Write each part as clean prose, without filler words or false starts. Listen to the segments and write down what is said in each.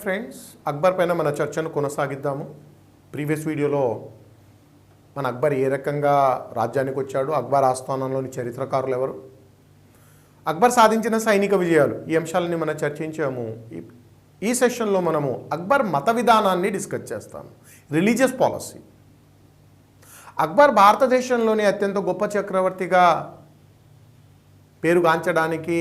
Friends, Akbar పైన మన చర్చను కొనసాగిద్దాము. ప్రీవియస్ వీడియోలో మన అక్బర్ ఏ రకంగా రాజ్యానికి వచ్చాడు, అక్బర్ ఆస్థానంలోని చరిత్రకారులు ఎవరు, అక్బర్ సాధించిన సైనిక విజయాలు, ఈ అంశాలని మనం చర్చించాము. ఈ సెషన్లో మనము అక్బర్ మత విధానాన్ని డిస్కస్ చేస్తాము. Religious policy. అక్బర్ భారతదేశంలోని అత్యంత గొప్ప చక్రవర్తిగా పేరుగాంచడానికి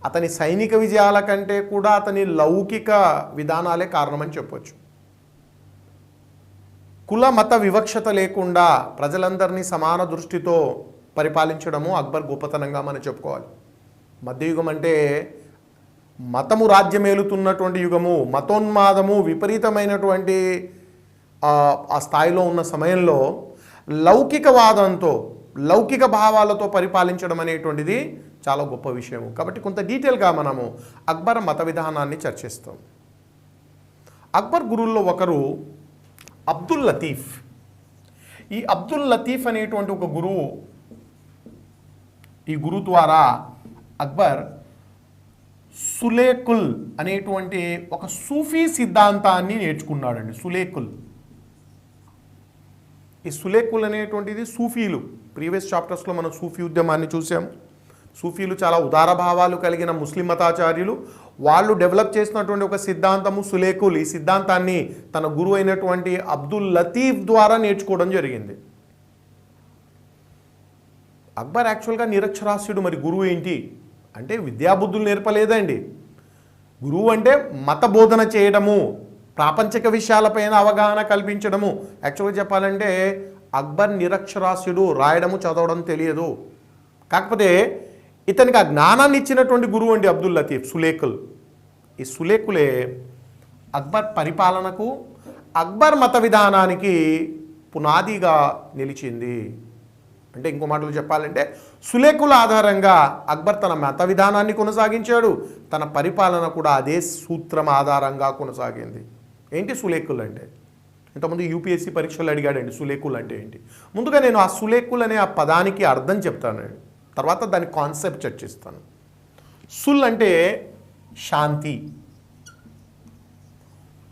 అతని సైనిక విజయాల కంటే కూడా అతని లౌకిక విధానాలే కారణమని చెప్పొచ్చు. కుల మత వివక్షత లేకుండా ప్రజలందరినీ సమాన దృష్టితో పరిపాలించడము అక్బర్ గొప్పతనంగా మనం చెప్పుకోవాలి. మధ్యయుగం అంటే మతము రాజ్యమేలుతున్నటువంటి యుగము, మతోన్మాదము విపరీతమైనటువంటి ఆ స్థాయిలో ఉన్న సమయంలో లౌకికవాదంతో, లౌకిక భావాలతో పరిపాలించడం అనేటువంటిది చాలా గొప్ప విషయం. కాబట్టి కొంత డీటెయిల్గా మనము అక్బర్ మత విధానాన్ని చర్చిస్తాం. అక్బర్ గురువుల్లో ఒకరు అబ్దుల్ లతీఫ్. ఈ అబ్దుల్ లతీఫ్ అనేటువంటి ఒక గురువు, ఈ గురువు ద్వారా అక్బర్ సులేకుల్ అనేటువంటి ఒక సూఫీ సిద్ధాంతాన్ని నేర్చుకున్నాడండి. సులేకుల్. ఈ సులేకుల్ అనేటువంటిది సూఫీలు. ప్రీవియస్ చాప్టర్స్లో మనం సూఫీ ఉద్యమాన్ని చూసాము. సూఫీలు చాలా ఉదార భావాలు కలిగిన ముస్లిం మతాచార్యులు. వాళ్ళు డెవలప్ చేసినటువంటి ఒక సిద్ధాంతము సులేకుల్. ఈ సిద్ధాంతాన్ని తన గురువు అయినటువంటి అబ్దుల్ లతీఫ్ ద్వారా నేర్చుకోవడం జరిగింది. అక్బర్ యాక్చువల్గా నిరక్షరాస్యుడు. మరి గురువు ఏంటి అంటే విద్యాబుద్ధులు నేర్పలేదండి. గురువు అంటే మత బోధన చేయడము, ప్రాపంచిక విషయాలపైన అవగాహన కల్పించడము. యాక్చువల్గా చెప్పాలంటే అక్బర్ నిరక్షరాస్యుడు, రాయడము చదవడం తెలియదు. కాకపోతే ఇతనికి ఆ జ్ఞానాన్ని ఇచ్చినటువంటి గురువు అండి అబ్దుల్ లతీఫ్, సులేకుల్. ఈ సులేకులే అక్బర్ పరిపాలనకు, అక్బర్ మత విధానానికి పునాదిగా నిలిచింది. అంటే ఇంకో మాటలు చెప్పాలంటే సులేకుల ఆధారంగా అక్బర్ తన మత విధానాన్ని కొనసాగించాడు, తన పరిపాలన కూడా అదే సూత్రం ఆధారంగా కొనసాగింది. ఏంటి సులేకుల్ అంటే? ఇంతకుముందు యూపీఎస్సీ పరీక్షలు అడిగాడండి సులేకుల్ అంటే ఏంటి. ముందుగా నేను ఆ సులేకుల్ అనే ఆ పదానికి అర్థం చెప్తానండి, తర్వాత దాని కాన్సెప్ట్ చర్చిస్తాను. సుల్ అంటే శాంతి,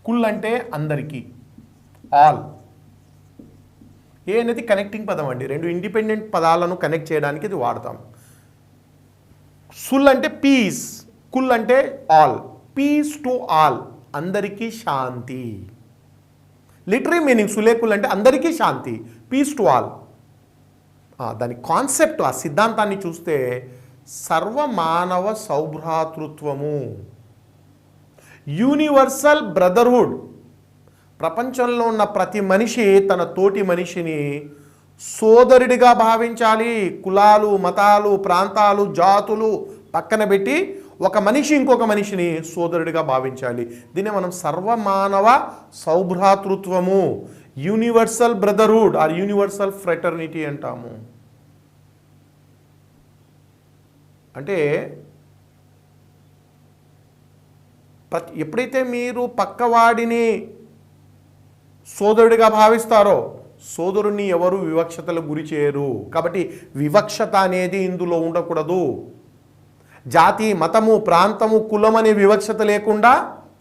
కుల్ అంటే అందరికీ, ఆల్. ఏ అనేది కనెక్టింగ్ పదం అండి. రెండు ఇండిపెండెంట్ పదాలను కనెక్ట్ చేయడానికి ఇది వాడతాం. సుల్ అంటే పీస్, కుల్ అంటే ఆల్. పీస్ టు ఆల్, అందరికీ శాంతి. లిటరీ మీనింగ్ సులేకుల్ అంటే అందరికీ శాంతి, పీస్ టు ఆల్. దాని కాన్సెప్ట్, ఆ సిద్ధాంతాన్ని చూస్తే సర్వమానవ సౌభ్రాతృత్వము, యూనివర్సల్ బ్రదర్హుడ్. ప్రపంచంలో ఉన్న ప్రతి మనిషి తన తోటి మనిషిని సోదరుడిగా భావించాలి. కులాలు, మతాలు, ప్రాంతాలు, జాతులు పక్కన పెట్టి ఒక మనిషి ఇంకొక మనిషిని సోదరుడిగా భావించాలి. దీన్ని మనం సర్వమానవ సౌభ్రాతృత్వము, universal brotherhood or universal fraternity అంటాము. అంటే ఎప్పుడైతే మీరు పక్కవాడిని సోదరుడిగా భావిస్తారో సోదరుని ఎవరు వివక్షతలకు గురి చేయరు. కాబట్టి వివక్షత అనేది ఇందులో ఉండకూడదు. జాతి, మతము, ప్రాంతము, కులం అనే వివక్షత లేకుండా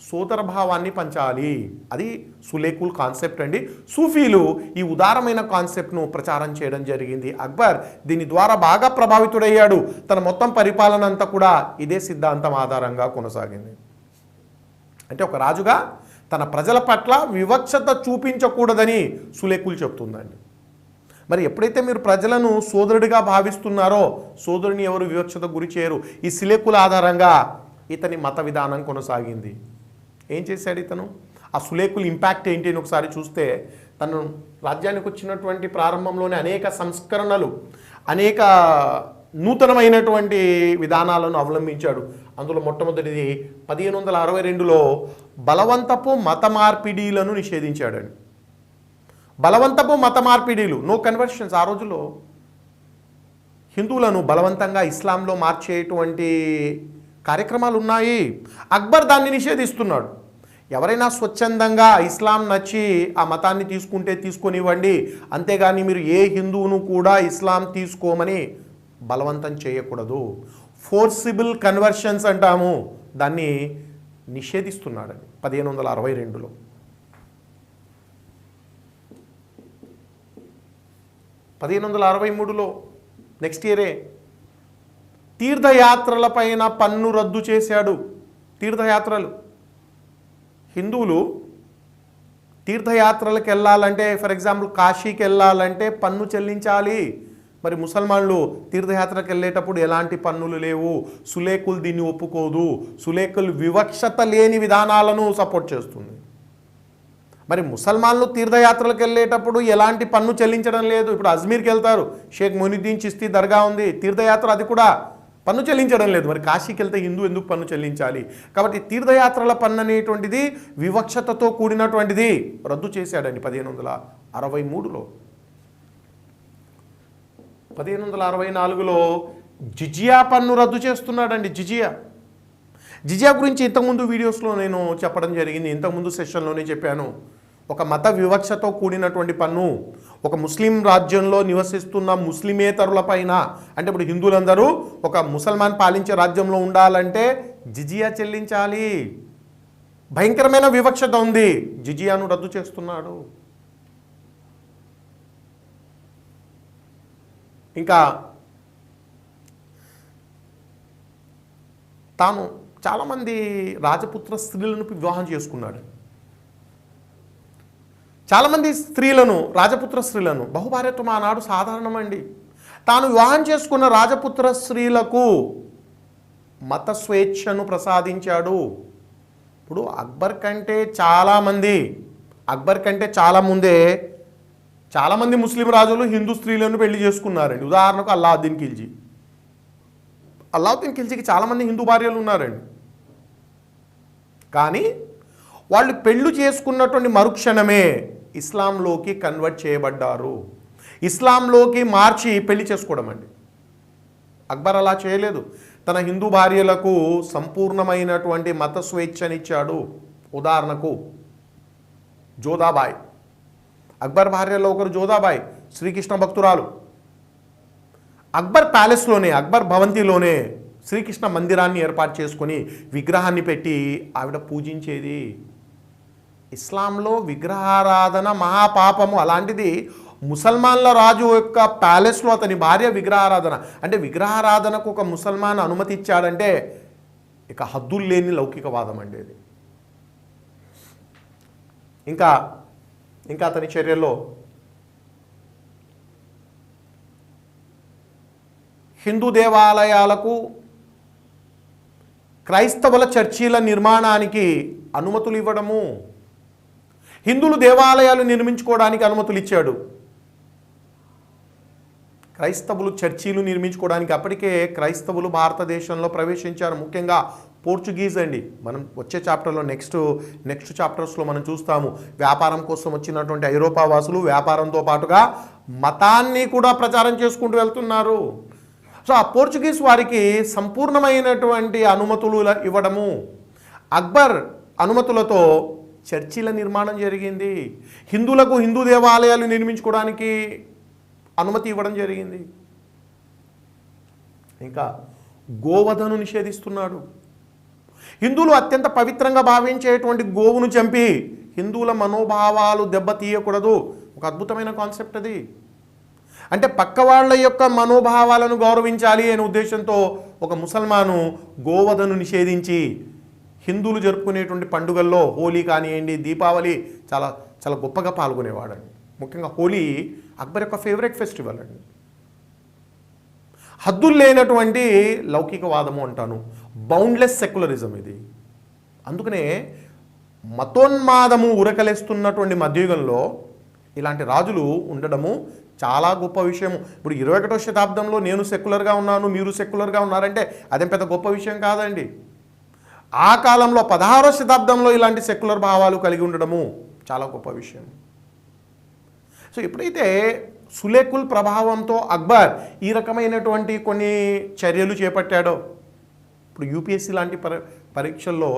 సోదర భావాన్ని పంచాలి. అది సులేకుల్ కాన్సెప్ట్ అండి. సూఫీలు ఈ ఉదారమైన కాన్సెప్ట్ను ప్రచారం చేయడం జరిగింది. అక్బర్ దీని ద్వారా బాగా ప్రభావితుడయ్యాడు. తన మొత్తం పరిపాలన అంతా కూడా ఇదే సిద్ధాంతం ఆధారంగా కొనసాగింది. అంటే ఒక రాజుగా తన ప్రజల పట్ల వివక్షత చూపించకూడదని సులేకుల్ చెప్తుందండి. మరి ఎప్పుడైతే మీరు ప్రజలను సోదరుడిగా భావిస్తున్నారో సోదరుని ఎవరు వివక్షత గురి చేయరు. ఈ సులేకుల ఆధారంగా ఇతని మత విధానం కొనసాగింది. ఏం చేశాడు ఇతను? ఆ సులేకుల్ ఇంపాక్ట్ ఏంటి అని ఒకసారి చూస్తే, తను రాజ్యానికి వచ్చినటువంటి ప్రారంభంలోనే అనేక సంస్కరణలు, అనేక నూతనమైనటువంటి విధానాలను అవలంబించాడు. అందులో మొట్టమొదటిది 1562లో బలవంతపు మత మార్పిడీలను నిషేధించాడండి. బలవంతపు మత మార్పిడీలు, నో కన్వర్షన్స్. ఆ రోజుల్లో హిందువులను బలవంతంగా ఇస్లాంలో మార్చేటువంటి కార్యక్రమాలు ఉన్నాయి. అక్బర్ దాన్ని నిషేధిస్తున్నాడు. ఎవరైనా స్వచ్ఛందంగా ఇస్లాం నచ్చి ఆ మతాన్ని తీసుకుంటే తీసుకొనివ్వండి, అంతేగాని మీరు ఏ హిందువును కూడా ఇస్లాం తీసుకోమని బలవంతం చేయకూడదు. ఫోర్సిబుల్ కన్వర్షన్స్ అంటాము, దాన్ని నిషేధిస్తున్నాడని 1562లో. 1563లో నెక్స్ట్ ఇయరే తీర్థయాత్రలపైన పన్ను రద్దు చేశాడు. తీర్థయాత్రలు, హిందువులు తీర్థయాత్రలకు వెళ్ళాలంటే, ఫర్ ఎగ్జాంపుల్ కాశీకి వెళ్ళాలంటే పన్ను చెల్లించాలి. మరి ముసల్మాన్లు తీర్థయాత్రకు వెళ్ళేటప్పుడు ఎలాంటి పన్నులు లేవు. సులేకులు దీన్ని ఒప్పుకోదు. సులేకులు వివక్షత లేని విధానాలను సపోర్ట్ చేస్తుంది. మరి ముసల్మాన్లు తీర్థయాత్రలకు వెళ్ళేటప్పుడు ఎలాంటి పన్ను చెల్లించడం లేదు. ఇప్పుడు అజ్మీర్కి వెళ్తారు, షేక్ మొయినుద్దీన్ చిస్తీ దర్గా ఉంది, తీర్థయాత్ర, అది కూడా పన్ను చెల్లించడం లేదు. మరి కాశీకి వెళ్తే హిందూ ఎందుకు పన్ను చెల్లించాలి? కాబట్టి తీర్థయాత్రల పన్ను అనేటువంటిది వివక్షతతో కూడినటువంటిది, రద్దు చేశాడండి 1563లో. 1564లో జిజియా పన్ను రద్దు చేస్తున్నాడండి. జిజియా గురించి ఇంతకుముందు వీడియోస్లో నేను చెప్పడం జరిగింది, ఇంతకుముందు సెషన్లోనే చెప్పాను. ఒక మత వివక్షతో కూడినటువంటి పన్ను, ఒక ముస్లిం రాజ్యంలో నివసిస్తున్న ముస్లిమేతరుల పైన, అంటే ఇప్పుడు హిందువులందరూ ఒక ముసల్మాన్ పాలించే రాజ్యంలో ఉండాలంటే జిజియా చెల్లించాలి. భయంకరమైన వివక్షత ఉంది. జిజియాను రద్దు చేస్తున్నాడు. ఇంకా తాను చాలామంది రాజపుత్ర స్త్రీలను వివాహం చేసుకున్నాడు. చాలామంది స్త్రీలను, రాజపుత్ర స్త్రీలను, బహుభార్యత్వం ఆనాడు సాధారణమండి. తాను వివాహం చేసుకున్న రాజపుత్ర స్త్రీలకు మత స్వేచ్ఛను ప్రసాదించాడు. ఇప్పుడు అక్బర్ కంటే చాలా ముందే చాలామంది ముస్లిం రాజులు హిందూ స్త్రీలను పెళ్లి చేసుకున్నారండి. ఉదాహరణకు అల్లావుద్దీన్ ఖిల్జీకి చాలామంది హిందూ భార్యలు ఉన్నారండి. కానీ వాళ్ళు పెళ్లి చేసుకున్నటువంటి మరుక్షణమే ఇస్లాంలోకి కన్వర్ట్ చేయబడ్డారు. ఇస్లాంలోకి మార్చి పెళ్లి చేసుకోవడం అండి. అక్బర్ అలా చేయలేదు. తన హిందూ భార్యలకు సంపూర్ణమైనటువంటి మత స్వేచ్ఛనిచ్చాడు. ఉదాహరణకు జోధాబాయ్, అక్బర్ భార్యలో ఒకరు జోధాబాయ్, శ్రీకృష్ణ భక్తురాలు. అక్బర్ ప్యాలెస్లోనే, అక్బర్ భవంతిలోనే శ్రీకృష్ణ మందిరాన్ని ఏర్పాటు చేసుకొని విగ్రహాన్ని పెట్టి ఆవిడ పూజించేది. ఇస్లాంలో విగ్రహారాధన మహాపాపము. అలాంటిది ముసల్మాన్ల రాజు యొక్క ప్యాలెస్లో అతని భార్య విగ్రహారాధన. అంటే విగ్రహారాధనకు ఒక ముసల్మాన్ అనుమతి ఇచ్చాడంటే ఇక హద్దులు లేని లౌకికవాదం అండి అది. ఇంకా అతని చర్యల్లో హిందూ దేవాలయాలకు క్రైస్తవుల చర్చీల నిర్మాణానికి అనుమతులు ఇవ్వడము, హిందువులు దేవాలయాలు నిర్మించుకోవడానికి అనుమతులు ఇచ్చాడు. క్రైస్తవులు చర్చీలు నిర్మించుకోవడానికి అప్పటికే క్రైస్తవులు భారతదేశంలో ప్రవేశించారు. ముఖ్యంగా పోర్చుగీస్ అండి. మనం వచ్చే చాప్టర్లో నెక్స్ట్ చాప్టర్స్లో మనం చూస్తాము. వ్యాపారం కోసం వచ్చినటువంటి ఐరోపా వాసులు వ్యాపారంతో పాటుగా మతాన్ని కూడా ప్రచారం చేసుకుంటూ వెళ్తున్నారు. సో ఆ పోర్చుగీస్ వారికి సంపూర్ణమైనటువంటి అనుమతులు ఇవ్వడము, అక్బర్ అనుమతులతో చర్చిల నిర్మాణం జరిగింది. హిందువులకు హిందూ దేవాలయాలు నిర్మించుకోవడానికి అనుమతి ఇవ్వడం జరిగింది. ఇంకా గోవధను నిషేధిస్తున్నాడు. హిందువులు అత్యంత పవిత్రంగా భావించేటువంటి గోవును చంపి హిందువుల మనోభావాలు దెబ్బతీయకూడదు. ఒక అద్భుతమైన కాన్సెప్ట్ అది. అంటే పక్క వాళ్ళ యొక్క మనోభావాలను గౌరవించాలి అనే ఉద్దేశంతో ఒక ముసల్మాను గోవధను నిషేధించి హిందువులు జరుపుకునేటువంటి పండుగల్లో హోలీ కానివ్వండి, దీపావళి చాలా చాలా గొప్పగా పాల్గొనేవాడండి. ముఖ్యంగా హోలీ అక్బర్ యొక్క ఫేవరెట్ ఫెస్టివల్ అండి. హద్దులు లేనటువంటి లౌకికవాదము అంటాను, బౌండ్లెస్ సెక్యులరిజం ఇది. అందుకనే మతోన్మాదము ఉరకలేస్తున్నటువంటి మధ్యయుగంలో ఇలాంటి రాజులు ఉండడము చాలా గొప్ప విషయం. ఇప్పుడు 21వ శతాబ్దంలో నేను సెక్యులర్గా ఉన్నాను, మీరు సెక్యులర్గా ఉన్నారంటే అదేం పెద్ద గొప్ప విషయం కాదండి. ఆ కాలంలో 16వ శతాబ్దంలో ఇలాంటి సెక్యులర్ భావాలు కలిగి ఉండడము చాలా గొప్ప విషయం. సో ఎప్పుడైతే సులేకుల్ ప్రభావంతో అక్బర్ ఈ రకమైనటువంటి కొన్ని చర్యలు చేపట్టాడో, ఇప్పుడు యూపీఎస్సీ లాంటి పరీక్షల్లో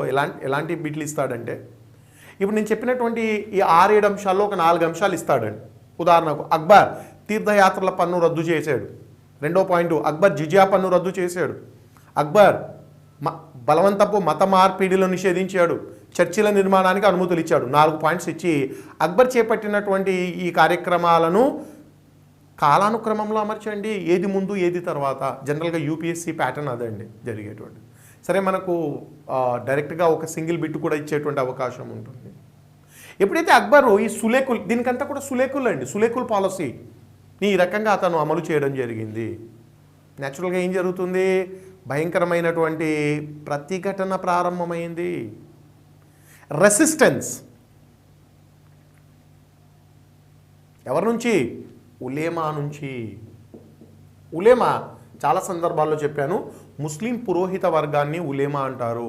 ఎలాంటి బిట్లు ఇస్తాడంటే, ఇప్పుడు నేను చెప్పినటువంటి ఈ 6-7 అంశాల్లో ఒక 4 అంశాలు ఇస్తాడండి. ఉదాహరణకు అక్బర్ తీర్థయాత్రల పన్ను రద్దు చేశాడు. రెండో పాయింట్, అక్బర్ జిజియా పన్ను రద్దు చేశాడు. అక్బర్ బలవంతపు మత మార్పిడిలను నిషేధించాడు. చర్చిల నిర్మాణానికి అనుమతులు ఇచ్చాడు. 4 పాయింట్స్ ఇచ్చి అక్బర్ చేపట్టినటువంటి ఈ కార్యక్రమాలను కాలానుక్రమంలో అమర్చండి. ఏది ముందు ఏది తర్వాత. జనరల్గా యూపీఎస్సీ ప్యాటర్న్ అదండి జరిగేటువంటి. సరే, మనకు డైరెక్ట్గా ఒక సింగిల్ బిట్ కూడా ఇచ్చేటువంటి అవకాశం ఉంటుంది. ఎప్పుడైతే అక్బరు ఈ సులేకుల్, దీనికంతా కూడా సులేకుల్ అండి, సులేకుల్ పాలసీని ఈ రకంగా అతను అమలు చేయడం జరిగింది. న్యాచురల్గా ఏం జరుగుతుంది? భయంకరమైనటువంటి ప్రతిఘటన ప్రారంభమైంది. రెసిస్టెన్స్ ఎవరి నుంచి? ఉలేమా నుంచి. ఉలేమా చాలా సందర్భాల్లో చెప్పాను, ముస్లిం పురోహిత వర్గాన్ని ఉలేమా అంటారు.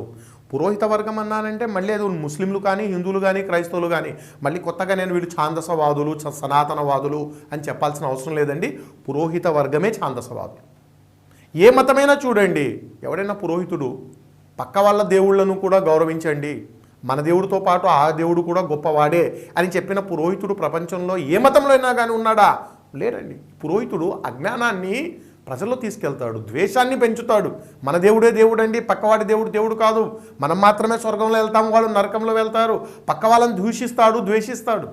పురోహిత వర్గం అన్నానంటే మళ్ళీ అది ముస్లింలు కానీ, హిందువులు కానీ, క్రైస్తవులు కానీ, మళ్ళీ కొత్తగా నేను వీళ్ళు ఛాందసవాదులు, సనాతనవాదులు అని చెప్పాల్సిన అవసరం లేదండి. పురోహిత వర్గమే ఛాందసవాదులు. ఏ మతమైనా చూడండి, ఎవడైనా పురోహితుడు పక్క వాళ్ళ దేవుళ్లను కూడా గౌరవించండి, మన దేవుడితో పాటు ఆ దేవుడు కూడా గొప్పవాడే అని చెప్పిన పురోహితుడు ప్రపంచంలో ఏ మతంలో అయినా కానీ ఉన్నాడా? లేడండి. పురోహితుడు అజ్ఞానాన్ని ప్రజల్లో తీసుకెళ్తాడు, ద్వేషాన్ని పెంచుతాడు. మన దేవుడే దేవుడు అండి, పక్కవాడి దేవుడు దేవుడు కాదు, మనం మాత్రమే స్వర్గంలో వెళ్తాం, వాళ్ళు నరకంలో వెళ్తారు, పక్క వాళ్ళని దూషిస్తాడు, ద్వేషిస్తాడు.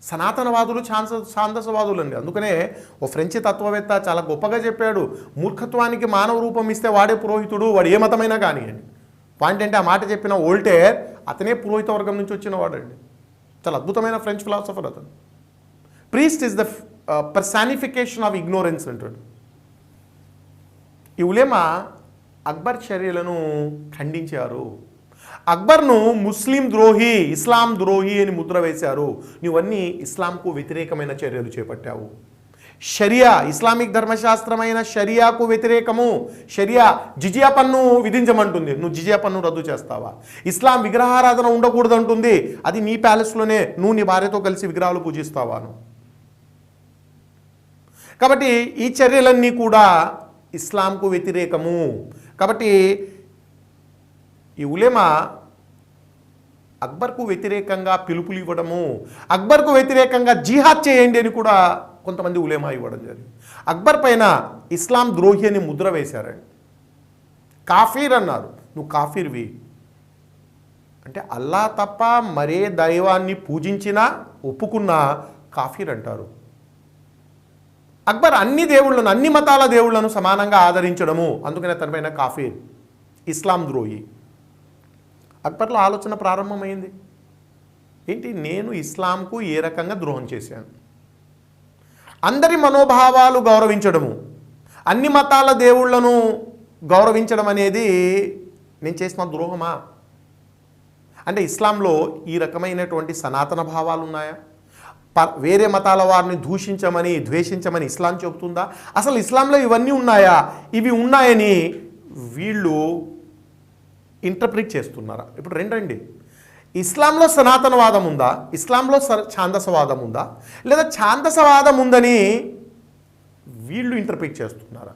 సనాతనవాదులు ఛాందసవాదులు అండి. అందుకనే ఓ ఫ్రెంచ్ తత్వవేత్త చాలా గొప్పగా చెప్పాడు, మూర్ఖత్వానికి మానవ రూపం ఇస్తే వాడే పురోహితుడు, వాడు ఏ మతమైనా కానివ్వండి. పాయింట్ అంటే ఆ మాట చెప్పిన వోల్టేర్ అతనే పురోహిత వర్గం నుంచి వచ్చిన వాడండి. చాలా అద్భుతమైన ఫ్రెంచ్ ఫిలాసఫర్ అతను. Priest is the personification of ignorance అంటాడు. ఈ ఉలేమా అక్బర్ చర్యలను ఖండించారు. అక్బర్ను ముస్లిం ద్రోహి, ఇస్లాం ద్రోహి అని ముద్ర వేశారు. నువ్వన్నీ ఇస్లాంకు వ్యతిరేకమైన చర్యలు చేపట్టావు. షరియా, ఇస్లామిక్ ధర్మశాస్త్రమైన షరియాకు వ్యతిరేకము. షరియా జిజియా పన్ను విధించమంటుంది, నువ్వు జిజియా పన్ను రద్దు చేస్తావా? ఇస్లాం విగ్రహారాధన ఉండకూడదు అంటుంది, అది నీ ప్యాలెస్లోనే నువ్వు నీ భార్యతో కలిసి విగ్రహాలు పూజిస్తావాను. కాబట్టి ఈ చర్యలన్నీ కూడా ఇస్లాంకు వ్యతిరేకము. కాబట్టి ఈ ఉలేమా అక్బర్కు వ్యతిరేకంగా పిలుపులు ఇవ్వడము, అక్బర్కు వ్యతిరేకంగా జిహాద్ చేయండి అని కూడా కొంతమంది ఉలేమా ఇవ్వడం జరిగింది. అక్బర్ పైన ఇస్లాం ద్రోహి అని ముద్ర వేశారండి. కాఫీర్ అన్నారు, నువ్వు కాఫీర్వి అంటే అల్లా తప్ప మరే దైవాన్ని పూజించినా ఒప్పుకున్నా కాఫీర్ అంటారు. అక్బర్ అన్ని దేవుళ్లను, అన్ని మతాల దేవుళ్లను సమానంగా ఆదరించడము, అందుకనే తనపైన కాఫీర్, ఇస్లాం ద్రోహి. అక్బర్లో ఆలోచన ప్రారంభమైంది ఏంటి? నేను ఇస్లాంకు ఏ రకంగా ద్రోహం చేశాను? అందరి మనోభావాలు గౌరవించడము, అన్ని మతాల దేవుళ్లను గౌరవించడం అనేది నేను చేసిన ద్రోహమా? అంటే ఇస్లాంలో ఈ రకమైనటువంటి సనాతన భావాలు ఉన్నాయా? వేరే మతాల వారిని దూషించమని, ద్వేషించమని ఇస్లాం చెబుతుందా? అసలు ఇస్లాంలో ఇవన్నీ ఉన్నాయా? ఇవి ఉన్నాయని వీళ్ళు ఇంటర్ప్రిట్ చేస్తున్నారా? ఇప్పుడు రెండండి, ఇస్లాంలో సనాతనవాదం ఉందా, ఇస్లాంలో ఛాందసవాదం ఉందా, లేదా ఛాందసవాదం ఉందని వీళ్ళు ఇంటర్ప్రిట్ చేస్తున్నారా,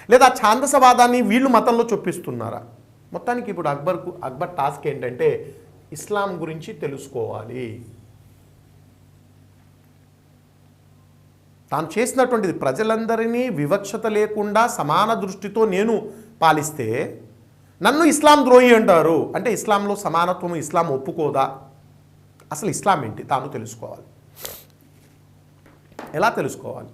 లేదా ఛాందసవాదాన్ని వీళ్ళు మతంలో చొప్పిస్తున్నారా? మొత్తానికి ఇప్పుడు అక్బర్ టాస్క్ ఏంటంటే ఇస్లాం గురించి తెలుసుకోవాలి. తాను చేసినటువంటిది ప్రజలందరినీ వివక్షత లేకుండా సమాన దృష్టితో నేను పాలిస్తే నన్ను ఇస్లాం ద్రోహి అంటారు. అంటే ఇస్లాంలో సమానత్వం ఇస్లాం ఒప్పుకోదా? అసలు ఇస్లాం ఏంటి తాను తెలుసుకోవాలి. ఎలా తెలుసుకోవాలి?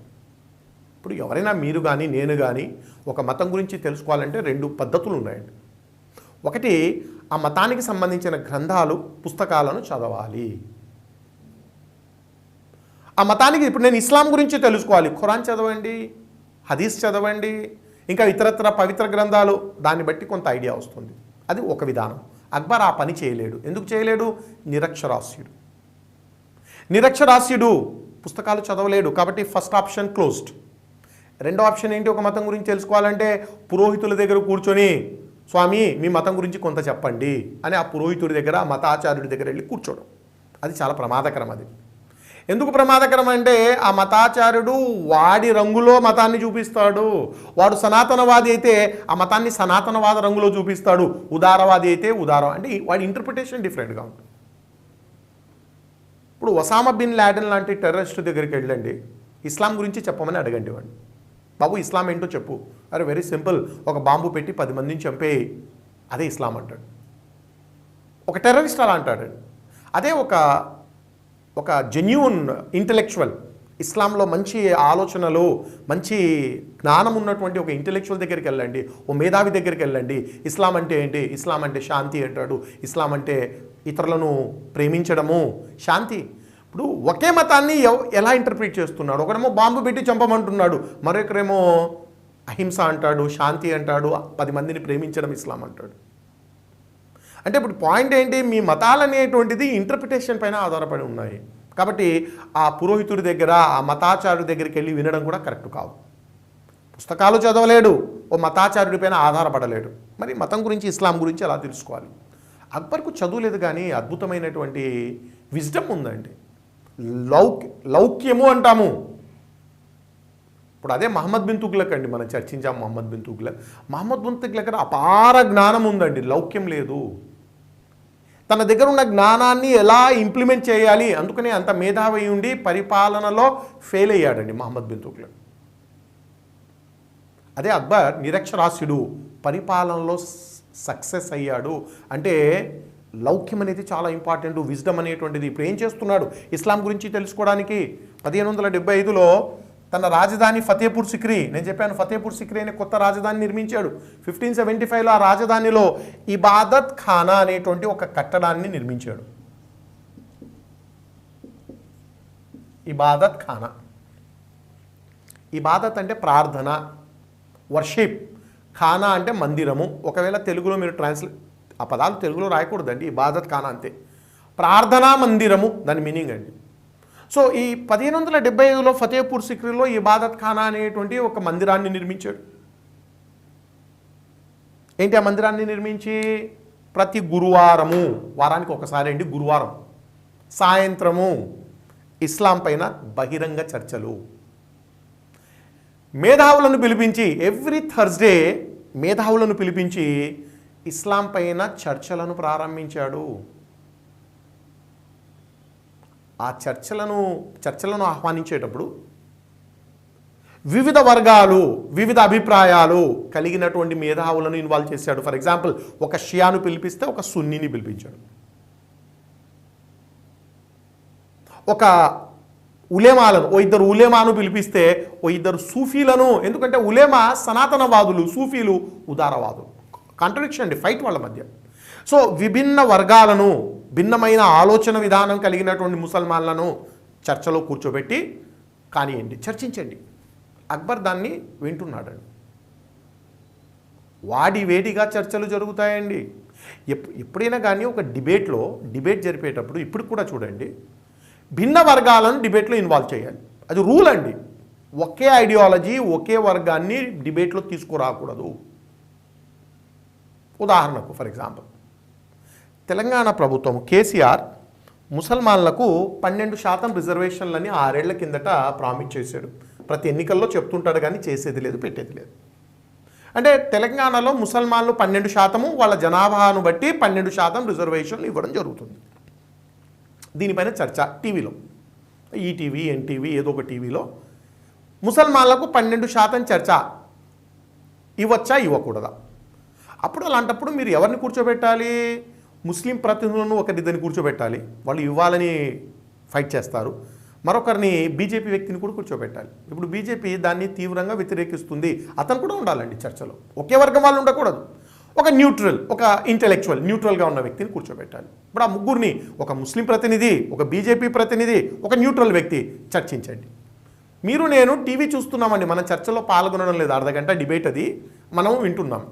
ఇప్పుడు ఎవరైనా మీరు కానీ నేను కానీ ఒక మతం గురించి తెలుసుకోవాలంటే 2 పద్ధతులు ఉన్నాయండి. ఒకటి, ఆ మతానికి సంబంధించిన గ్రంథాలు, పుస్తకాలను చదవాలి. ఆ మతానికి ఇప్పుడు నేను ఇస్లాం గురించి తెలుసుకోవాలి, ఖురాన్ చదవండి, హదీస్ చదవండి, ఇంకా ఇతరత్ర పవిత్ర గ్రంథాలు, దాన్ని బట్టి కొంత ఐడియా వస్తుంది. అది ఒక విధానం. అక్బర్ ఆ పని చేయలేడు. ఎందుకు చేయలేడు? నిరక్షరాస్యుడు, పుస్తకాలు చదవలేడు. కాబట్టి ఫస్ట్ ఆప్షన్ క్లోజ్డ్. రెండో ఆప్షన్ ఏంటి? ఒక మతం గురించి తెలుసుకోవాలంటే పురోహితుల దగ్గర కూర్చొని, స్వామి మీ మతం గురించి కొంత చెప్పండి అని ఆ పురోహితుడి దగ్గర, ఆ మతాచార్యుడి దగ్గర వెళ్ళి కూర్చోవడం. అది చాలా ప్రమాదకరం. అది ఎందుకు ప్రమాదకరం అంటే ఆ మతాచార్యుడు వాడి రంగులో మతాన్ని చూపిస్తాడు. వాడు సనాతనవాది అయితే ఆ మతాన్ని సనాతనవాద రంగులో చూపిస్తాడు, ఉదారవాది అయితే ఉదారం, అంటే వాడి ఇంటర్ప్రిటేషన్ డిఫరెంట్గా ఉంటుంది. ఇప్పుడు ఒసామా బిన్ లాడెన్ లాంటి టెర్రరిస్ట్ దగ్గరికి వెళ్ళండి, ఇస్లాం గురించి చెప్పమని అడగండి వాడిని. బాబు ఇస్లాం ఏంటో చెప్పు. అరే వెరీ సింపుల్, ఒక బాంబు పెట్టి 10 మందిని చంపేయి, అదే ఇస్లాం అంటాడు. ఒక టెర్రరిస్ట్ అలా అంటాడు. అదే ఒక ఒక జెన్యూన్ ఇంటలెక్చువల్, ఇస్లాంలో మంచి ఆలోచనలు, మంచి జ్ఞానం ఉన్నటువంటి ఒక ఇంటెలెక్చువల్ దగ్గరికి వెళ్ళండి, ఓ మేధావి దగ్గరికి వెళ్ళండి. ఇస్లాం అంటే ఏంటి? ఇస్లాం అంటే శాంతి అంటాడు. ఇస్లాం అంటే ఇతరులను ప్రేమించడము, శాంతి. ఇప్పుడు ఒకే మతాన్ని ఎలా ఇంటర్ప్రిట్ చేస్తున్నాడు? ఒకరేమో బాంబు పెట్టి చంపమంటున్నాడు, మరొకరేమో అహింస అంటాడు, శాంతి అంటాడు, 10 మందిని ప్రేమించడం ఇస్లాం అంటాడు. అంటే ఇప్పుడు పాయింట్ ఏంటి? మీ మతాలు అనేటువంటిది ఇంటర్ప్రిటేషన్ పైన ఆధారపడి ఉన్నాయి. కాబట్టి ఆ పురోహితుడి దగ్గర, ఆ మతాచార్యుడి దగ్గరికి వెళ్ళి వినడం కూడా కరెక్ట్ కాదు. పుస్తకాలు చదవలేడు, ఓ మతాచార్యుడి పైన ఆధారపడలేడు, మరి మతం గురించి, ఇస్లాం గురించి ఎలా తెలుసుకోవాలి? అక్బర్కు చదువు లేదు కానీ అద్భుతమైనటువంటి విజ్డమ్ ఉందండి. లౌక్యము అంటాము. ఇప్పుడు అదే మహమ్మద్ బిన్ తుగ్లక్ అండి, మనం చర్చించాం మహమ్మద్ బిన్ తుగ్లక్. మహమ్మద్ బిన్ తుగ్లక్ దగ్గర అపార జ్ఞానం ఉందండి, లౌక్యం లేదు. తన దగ్గర ఉన్న జ్ఞానాన్ని ఎలా ఇంప్లిమెంట్ చేయాలి, అందుకనే అంత మేధావి ఉండి పరిపాలనలో ఫెయిల్ అయ్యాడండి మహమ్మద్ బిన్ తుగ్లక్. అదే అక్బర్ నిరక్షరాస్యుడు, పరిపాలనలో సక్సెస్ అయ్యాడు. అంటే లౌక్యం అనేది చాలా ఇంపార్టెంట్, విజ్డమ్ అనేటువంటిది. ఇప్పుడు ఏం చేస్తున్నాడు ఇస్లాం గురించి తెలుసుకోవడానికి? 1575లో తన రాజధాని ఫతేపూర్ సిక్రీ, నేను చెప్పాను ఫతేపూర్ సిక్రీ అనే కొత్త రాజధాని నిర్మించాడు. 1575లో ఆ రాజధానిలో ఇబాదత్ ఖానా అనేటువంటి ఒక కట్టడాన్ని నిర్మించాడు. ఇబాదత్ ఖానా, ఇబాదత్ అంటే ప్రార్థన, వర్షిప్, ఖానా అంటే మందిరము. ఒకవేళ తెలుగులో మీరు ఆ పదాలు తెలుగులో రాయకూడదండి, ఇబాదత్ ఖానా అంతే, ప్రార్థనా మందిరము దాని మీనింగ్ అండి. సో ఈ 1575లో ఫతేపూర్ సిక్రీలో ఇబాదత్ ఖానా అనేటువంటి ఒక మందిరాన్ని నిర్మించాడు. ఏంటి ఆ మందిరాన్ని నిర్మించి? ప్రతి గురువారము, వారానికి ఒకసారి అండి, గురువారం సాయంత్రము ఇస్లాం పైన బహిరంగ చర్చలు, మేధావులను పిలిపించి, ఎవ్రీ థర్స్డే మేధావులను పిలిపించి ఇస్లాం పైన చర్చలను ప్రారంభించాడు. ఆ చర్చలను ఆహ్వానించేటప్పుడు వివిధ వర్గాలు, వివిధ అభిప్రాయాలు కలిగినటువంటి మేధావులను ఇన్వాల్వ్ చేశాడు. ఫర్ ఎగ్జాంపుల్, ఒక షియాను పిలిపిస్తే ఒక సున్నీని పిలిపించాడు, ఒక ఉలేమాలను, ఓ ఇద్దరు ఉలేమాను పిలిపిస్తే ఓ ఇద్దరు సూఫీలను. ఎందుకంటే ఉలేమా సనాతనవాదులు, సూఫీలు ఉదారవాదులు. కాంట్రడిక్షన్ అండి, ఫైట్ వాళ్ళ మధ్య. సో విభిన్న వర్గాలను, భిన్నమైన ఆలోచన విధానం కలిగినటువంటి ముసల్మాన్లను చర్చలో కూర్చోబెట్టి కానివ్వండి, చర్చించండి. అక్బర్ దాన్ని వింటున్నాడండి. వాడి వేడిగా చర్చలు జరుగుతాయండి. ఎప్పుడైనా కానీ ఒక డిబేట్ జరిపేటప్పుడు ఇప్పుడు కూడా చూడండి, భిన్న వర్గాలను డిబేట్లో ఇన్వాల్వ్ చేయాలి. అది రూల్ అండి. ఒకే ఐడియాలజీ, ఒకే వర్గాన్ని డిబేట్లో తీసుకురాకూడదు. ఉదాహరణకు ఫర్ ఎగ్జాంపుల్, తెలంగాణ ప్రభుత్వం కేసీఆర్ ముసల్మాన్లకు 12% రిజర్వేషన్లని 6 ఏళ్ల కిందట ప్రామిస్ చేశాడు. ప్రతి ఎన్నికల్లో చెప్తుంటాడు కానీ చేసేది లేదు, పెట్టేది లేదు. అంటే తెలంగాణలో ముసల్మాన్లు 12%, వాళ్ళ జనాభాను బట్టి 12% రిజర్వేషన్లు ఇవ్వడం జరుగుతుంది. దీనిపైన చర్చ టీవీలో, ఈటీవీ, ఎన్టీవీ, ఏదో ఒక టీవీలో ముసల్మాన్లకు 12% చర్చ, ఇవ్వచ్చా ఇవ్వకూడదా? అప్పుడు అలాంటప్పుడు మీరు ఎవరిని కూర్చోబెట్టాలి? ముస్లిం ప్రతినిధులను ఒకరిద్దరిని కూర్చోబెట్టాలి, వాళ్ళు ఇవ్వాలని ఫైట్ చేస్తారు. మరొకరిని బీజేపీ వ్యక్తిని కూడా కూర్చోబెట్టాలి. ఇప్పుడు బీజేపీ దాన్ని తీవ్రంగా వ్యతిరేకిస్తుంది, అతను కూడా ఉండాలండి చర్చలో. ఒకే వర్గం వాళ్ళు ఉండకూడదు. ఒక న్యూట్రల్, ఒక ఇంటెలెక్చువల్, న్యూట్రల్గా ఉన్న వ్యక్తిని కూర్చోబెట్టాలి. ఇప్పుడు ఆ ముగ్గురిని, ఒక ముస్లిం ప్రతినిధి, ఒక బీజేపీ ప్రతినిధి, ఒక న్యూట్రల్ వ్యక్తి, చర్చించండి. మీరు నేను టీవీ చూస్తున్నామండి, మనం చర్చలో పాల్గొనడం లేదు. అర్ధగంట డిబేట్ అది మనం వింటున్నాం.